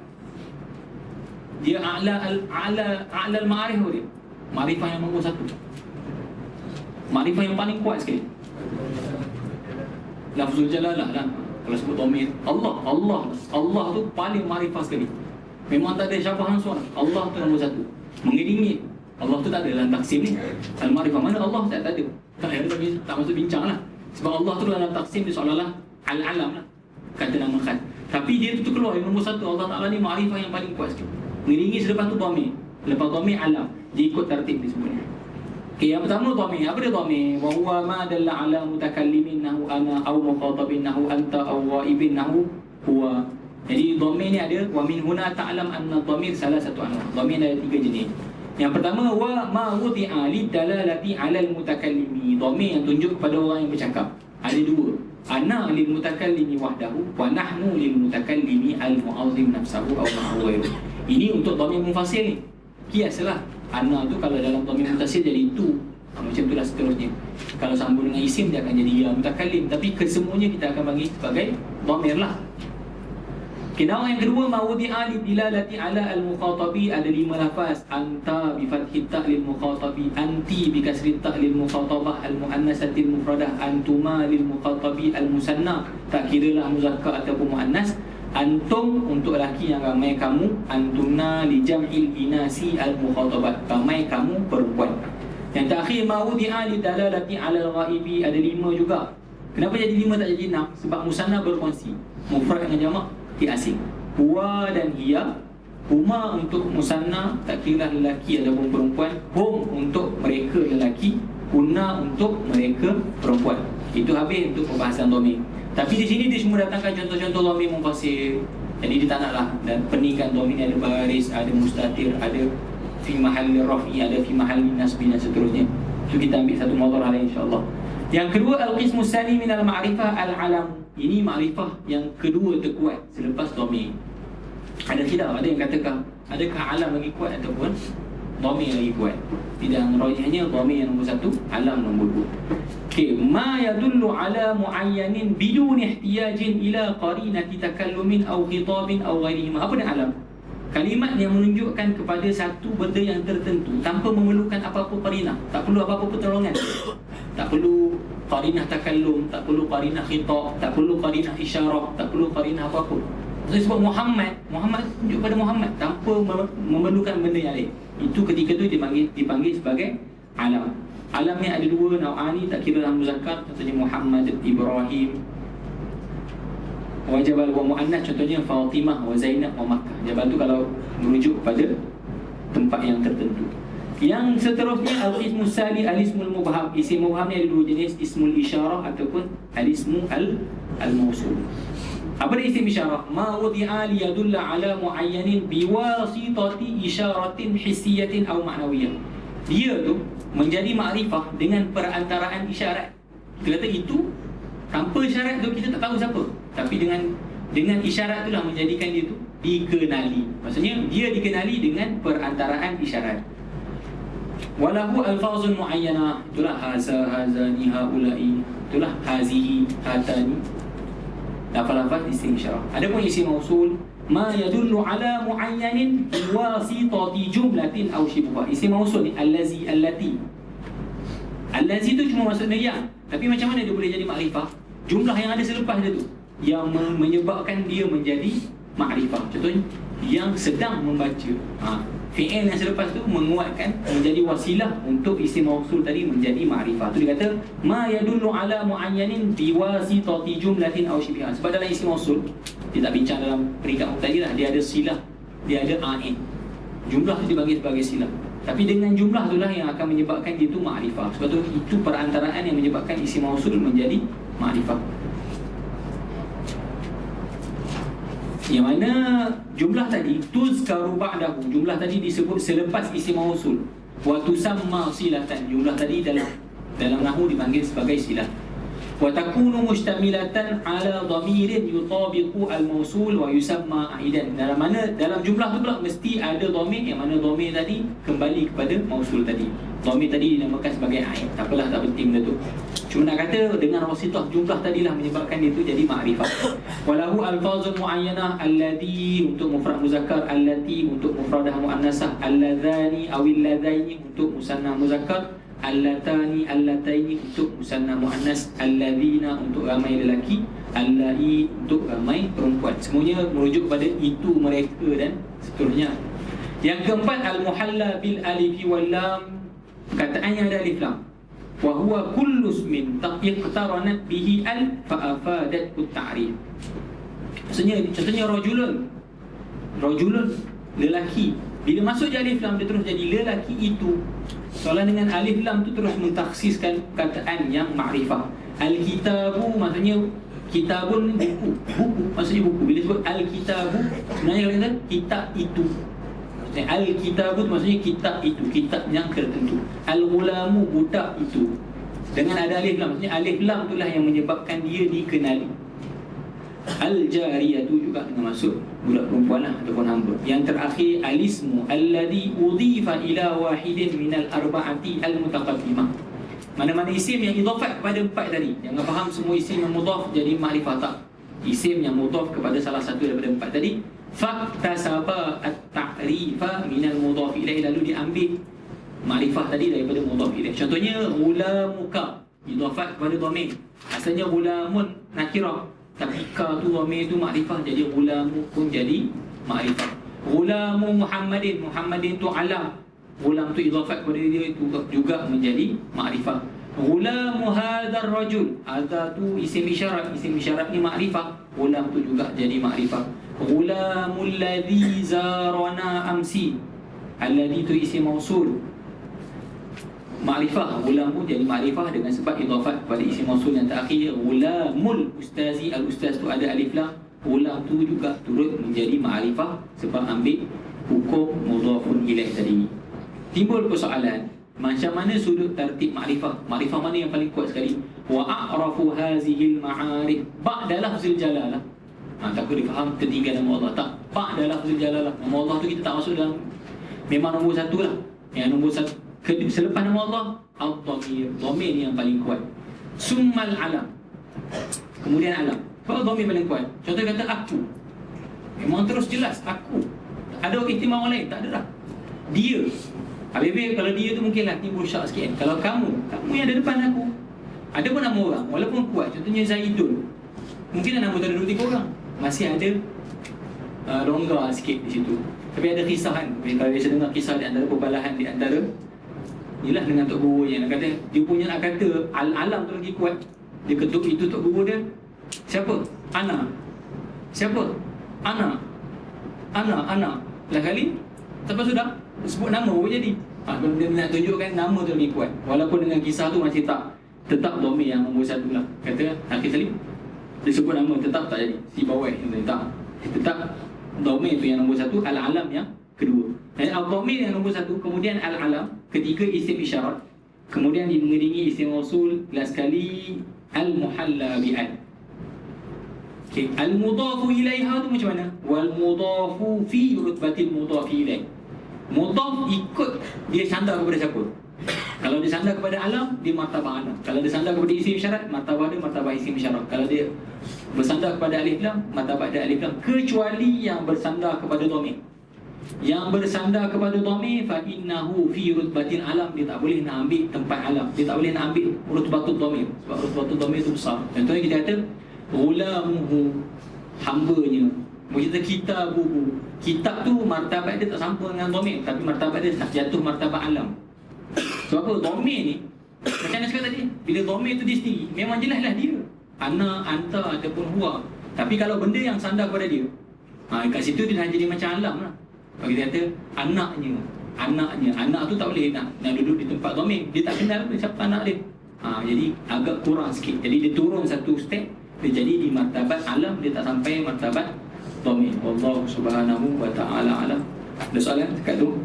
Dia a'la al-ma'arif dia. Makrifah yang nombor 1. Makrifah yang paling kuat sekali. Lafzul jalalah lah. Kalau sebut dhamir, Allah tu paling makrifah sekali. Memang tak ada syafahan suara. Allah tu nombor 1. Mengiringi Allah tu tak ada dalam taksim ni. Al-ma'rifah mana Allah tak ada. Tak masuk bincang lah. Sebab Allah tu dalam taksim dia seolah-olah al-alam lah, kata nama khas. Tapi dia tu keluar yang nombor 1. Allah Ta'ala ni makrifah yang paling kuat sekali. Mengiringi selepas tu dhamir. Lepas dhamir alam. Dia ikut tertib disebutnya. Okay, yang pertama dhamir. Apa dia dhamir? Wa huwa ma dalla ala mutakallimin nahu ana aw mukhatabin nahu anta aw ghaibin nahu huwa. Jadi dhamir ni ada wa min huna ta'lam anna dhamir salah satu anwa. Dhamir ada 3 jenis. Yang pertama wa ma wudi'a lidalalati 'ala al-mutakallimi. Dhamir yang tunjuk kepada orang yang bercakap. Ada 2. Ana lil mutakallimi wahdahu wa nahnu lil mutakallimi al-mu'azzim nafsahu aw ma'awiru. Ini untuk dhamir munfasil ni. Kiaslah. Ana tu kalau dalam dhamir muttasil jadi tu. Macam itulah seterusnya. Kalau sambung dengan isim dia akan jadi ya mutakallim. Tapi kesemuanya kita akan bagi sebagai dhamir lah. Kenapa yang kedua mawdi'a lidilalati ala al-mukhatabi, ada 5 lafaz. Anta bi fathhi ta' lil mukhatabi, anti bi kasri ta' lil mukhatabah al-muannasati al-mufradah, antuma lil mukhatabi al-musanna, tak kiralah muzakkar ataupun muannas. Antum untuk lelaki yang ramai kamu, antumna li jam'il inasi al-mukhatabat, ramai kamu perempuan. Yang terakhir mawdi'a lidalalati ala al-ghaibi, ada 5 juga. Kenapa jadi 5 tak jadi 6? Sebab musanna berkongsi, mufrad dengan jamak di asing. Huwa dan hiya. Huma untuk musanna, tak kira lelaki ataupun perempuan. Hum untuk mereka lelaki. Hunna untuk mereka perempuan. Itu habis untuk pembahasan dhamir. Tapi di sini dia semua datangkan contoh-contoh dhamir munfasil. Jadi dia tak nak lah. Dan pernikahan dhamir ni ada baris, ada mustatir, ada fi mahalli raf'i, ada fi mahalli nasbi dan seterusnya. Itu kita ambil satu mawdu'ah lain insya-Allah. Yang kedua al-qismu tsani min al-ma'rifah al-alam. Ini makrifah yang kedua terkuat selepas dhamir. Ada khilaf, ada yang katakan adakah alam lagi kuat ataupun dhamir lagi kuat. Tidak, rajihnya dhamir yang nombor 1, alam nombor 2. Okey, ma yadullu ala muayyanin bidun ihtiyajin ila qarinati takallumin aw khitabin aw ghairihima. Apa dia alam? Kalimat yang menunjukkan kepada satu benda yang tertentu tanpa memerlukan apa-apa qarinah. Tak perlu apa-apa pertolongan. Tak perlu qarinah takallum, tak perlu qarinah khitab, tak perlu qarinah isyarah, tak perlu qarinah apa-apa. Maksudnya sebab Muhammad tunjuk pada Muhammad tanpa memerlukan benda yang lain. Itu ketika tu dipanggil sebagai alam. Alam ni ada 2 nau'ani, tak kira dalam muzakkar, contohnya Muhammad, Ibrahim. Wa jabal wa muannas, contohnya Fatimah wa Zainab wa Makkah. Jabal tu kalau merujuk pada tempat yang tertentu. Yang seterusnya al-ismu sali, al-ismul mubham. Isim mubham ni ada 2 jenis, ismul isyarah ataupun al-ismu al-mawsul. Apa dia isim isyarah? Ma wudi'a li yadulla ala muayyanin biwasitati isyaratin hissiyatin aw ma'nawiyah. Dia tu menjadi makrifah dengan perantaraan isyarat. Kita kata itu tanpa isyarat tu kita tak tahu siapa. Tapi dengan isyarat itulah menjadikan dia tu dikenali. Maksudnya dia dikenali dengan perantaraan isyarat. Walahu alfazun muayyanah. Itulah haza, hazani, haulai. Itulah hazihi, hatani. lafaz-lafaz isim isyarat. Adapun isim mausul ma yadullu ala muayyanin biwasitati jumlatin aw shibha. Isim mausul ni allazi, allati. Allazi tu cuma maksudnya yang. Tapi macam mana dia boleh jadi makrifah? Jumlah yang ada selepas dia tu yang menyebabkan dia menjadi makrifah. Contohnya yang sedang membaca. Fi'il yang selepas tu menguatkan menjadi wasilah untuk isim mausul tadi menjadi makrifah. Tu dia kata ma yadullu ala muayyanin biwasitati jumlatin aw shibha. Sebab dalam isim mausul dia tak bincang dalam peringkat tadi lah, dia ada silah, dia ada ain. Jumlah tu dibagi sebagai silah. Tapi dengan jumlah itulah yang akan menyebabkan dia tu makrifah. Sebab tu itu perantaraan yang menyebabkan isim mausul menjadi makrifah. Yang mana jumlah tadi tuzkaru ba'dahu, jumlah tadi disebut selepas isim mausul. Wa tusamma silatan, jumlah tadi dalam nahwu dipanggil sebagai silah. Wa takunu mustamilatan ala dhamirin yutabiqu al-mausul wa yusamma aidan. Dalam jumlah tu pula mesti ada dhamir, yang mana dhamir tadi kembali kepada mausul tadi. Dhamir tadi dinamakan sebagai ain. Tak apalah, tak penting benda tu. Cuma nak kata dengan wasitah jumlah tadilah menyebabkan dia tu jadi makrifah. Walahu alfazun muayyanah, allati untuk mufrad muzakkar, allati untuk mufradah muannasah, alladzani awil ladzaini untuk musanna muzakkar, allatani allataini untuk musanna muannas, alladzina untuk ramai lelaki, allai untuk ramai perempuan. Semuanya merujuk kepada itu, mereka dan seterusnya. Yang keempat, al-muhalla bil alifi wal lam, perkataan yang ada alif lam. Wa huwa kullu ismin iqtaranat bihi al fa afadat at-ta'rif. Contohnya rajulun lelaki. Bila masuk je alif lam dia terus jadi lelaki itu. Soalan dengan alif lam tu terus mentaksiskan perkataan yang makrifah. Al-kitabu maksudnya kitabun buku. Buku maksudnya buku. Bila sebut al-kitabu sebenarnya kalau kata kitab itu. Al-kitabu maksudnya kitab itu, kitab yang tertentu. Al-ghulamu budak itu. Dengan ada alif lam, maksudnya alif lam itulah yang menyebabkan dia dikenali. Al-jariyatu juga dengan maksud budak perempuan lah ataupun hamba. Yang terakhir, al-ismu alladhi udhifa ila wahidin minal arba'ati al-mutaqaddimah. Mana-mana isim yang idhafat kepada empat tadi. Jangan faham semua isim yang mudhaf jadi makrifah, tak. Isim yang mudhaf kepada salah satu daripada empat tadi, faktasaba at-ta'rifa minal mudhaf ilaih, lalu diambil makrifah tadi daripada mudhaf ilaih. Contohnya ghulamuka idhafat kepada dhamir. Asalnya ghulamun nakirah, tapi ka tu dhamir tu makrifah, jadi ghulamu pun jadi makrifah. Ghulamu Muhammadin, Muhammadin tu alam, ghulam tu idhafat kepada dia itu juga menjadi makrifah. Ghulamu hadzal rajul, hadza tu isim isyarat, isim isyarat ni makrifah, ghulam tu juga jadi makrifah. Ghulamul ladzi zarana amsi, alladzi tu isim mausul makrifah, ghulam pun jadi makrifah dengan sebab idhafat kepada isim mausul yang terakhir. Ghulamul ustazi, al-ustaz tu ada alif lam, ghulam tu juga turut menjadi makrifah sebab ambil hukum mudhafun ilaih tadi. Timbul persoalan, macam mana sudut tertib makrifah? Makrifah mana yang paling kuat sekali? Wa a'rafu hazihil ma'arif ba'da lafzil jalalah. Takut difaham ketiga nama Allah. Tak, ba'da lafzil jalalah. Nama Allah tu kita tak masuk dalam, memang nombor satu lah. Yang nombor satu selepas nama Allah, al-dhamir, dhamir ni yang paling kuat. Summal alam, kemudian alam. Kalau dhamir paling kuat, contoh kata aku, memang terus jelas aku. Ada ihtimam lain? Tak ada lah. Dia, habis kalau dia tu mungkinlah timbul syak sikit kan. Kalau kamu yang ada depan aku, ada pun nama orang walaupun kuat, contohnya Zaidun, mungkin nama tu ada 2-3 orang, masih ada rongga sikit di situ. Tapi ada kisah kan, kalau biasa dengar kisah di antara perbalahan di antara inilah dengan Tok Guru yang kata dia punya nak kata al-alam tu lagi kuat. Dia ketuk itu Tok Guru dia, siapa? Ana. Siapa? Ana. Lah kali lepas sudah sebut nama pun jadi. Dia nak tunjukkan nama tu lebih kuat. Walaupun dengan kisah tu masih tak tetap dhamir yang nombor satu lah. Kata Hafiz Salim, dia sebut nama tetap tak jadi. Si bawah tak. Tetap dhamir tu yang nombor satu, al-alam yang kedua. Dan al-dhamir yang nombor satu, kemudian al-alam, ketiga isim isyarat, kemudian mengiringi isim mausul, last sekali al-muhalla bi'al. Okay. Al-mudafu ilaiha tu macam mana? Wal-mudafu fi rutbatil mudafi ilaih. Mudaf ikut dia canda kepada siapa? Kalau dia sandar kepada alam, dia martabah alam. Kalau dia sandar kepada isim syarat, martabah dia martabah isim syarat. Kalau dia bersandar kepada alif lam, martabah dia alif lam, kecuali yang bersandar kepada dhamir. Yang bersandar kepada dhamir, fa innahu fi rutbatil alam, dia tak boleh nak ambil tempat alam. Dia tak boleh nak ambil rutbatul dhamir, sebab rutbatul dhamir itu besar. Contohnya kita kata ghulamuhu, hambanya. Kita kitabuhu, kitab tu martabat dia tak sama dengan dhamir, tapi martabat dia tak jatuh martabat alam. Sebab apa? Dhamir ni, macam mana cakap tadi, bila dhamir tu dia sendiri, memang jelaslah dia ana, anta ataupun huwa. Tapi kalau benda yang sandar kepada dia, kat situ dia dah jadi macam alam lah. Kalau kita kata anaknya, anak tu tak boleh nak duduk di tempat dhamir. Dia tak kenal pun siapa anak dia. Jadi agak kurang sikit. Jadi dia turun satu step, dia jadi di martabat alam, dia tak sampai martabat dhamir. Wallahu subhanahu wa ta'ala alam. Ada soalan dekat tu?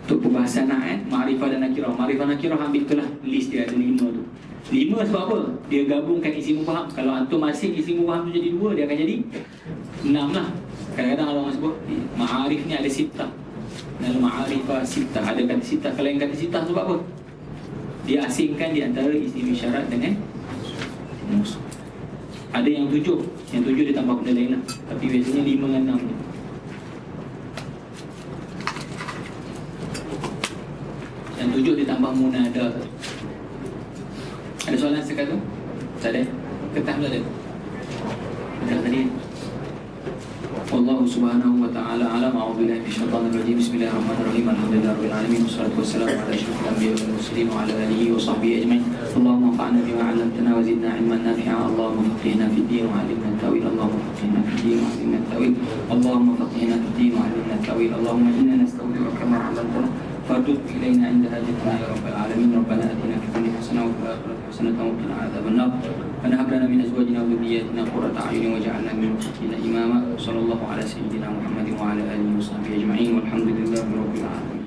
Untuk pembahasan na'at, ma'rifah dan nakirah. Ma'rifah nakirah ambil itulah list dia ada 5 tu. 5 sebab apa? Dia gabungkan isi mubaham. Kalau antum masing isi mubaham tu jadi 2, dia akan jadi 6 lah. Kadang-kadang orang sebut ma'arif ni ada sitah. Dalam ma'arifah sitah, ada kata sitah. Kalau yang kata sitah sebab apa? Dia asingkan di antara isi syarat dengan musuh. Ada yang 7. Yang 7 dia tambah benda lain lah. Tapi biasanya 5 dengan 6 ni. Yang 7 ditambah munada. Ada soalan sekat tu? Tak ada? Ketah pula ada? Dah tadi. Wallahu subhanahu wa ta'ala alam. A'udzubillahi minasyaitonir rajim. Bismillahirrahmanirrahim. Alhamdulillahirabbil alamin. Wassalatu wassalamu ala asyrafil anbiya'i wal mursalin wa ala alihi wa sahbihi ajma'in. Allahumma anfa'na bima 'allamtana wa zidna 'ilman nafi'a. Allahumma faqihna fid din wa 'allimna at-ta'wil. Allahumma faqihna fid din wa 'allimna at-ta'wil. Allahumma faqihna fid din wa 'allimna at-ta'wil. Allahumma inna nasta'udiruka ma 'allamtana فردد إلينا عند هاجتنا يا رب العالمين. ربنا آتنا في الدنيا حسنة وفي الآخرة حسنة وقنا عذاب النار. ربنا هب لنا من أزواجنا وذرياتنا قرة أعين واجعلنا للمتقين إماما. صلى الله على سيدنا محمد وعلى آله وصحبه أجمعين والحمد لله رب العالمين.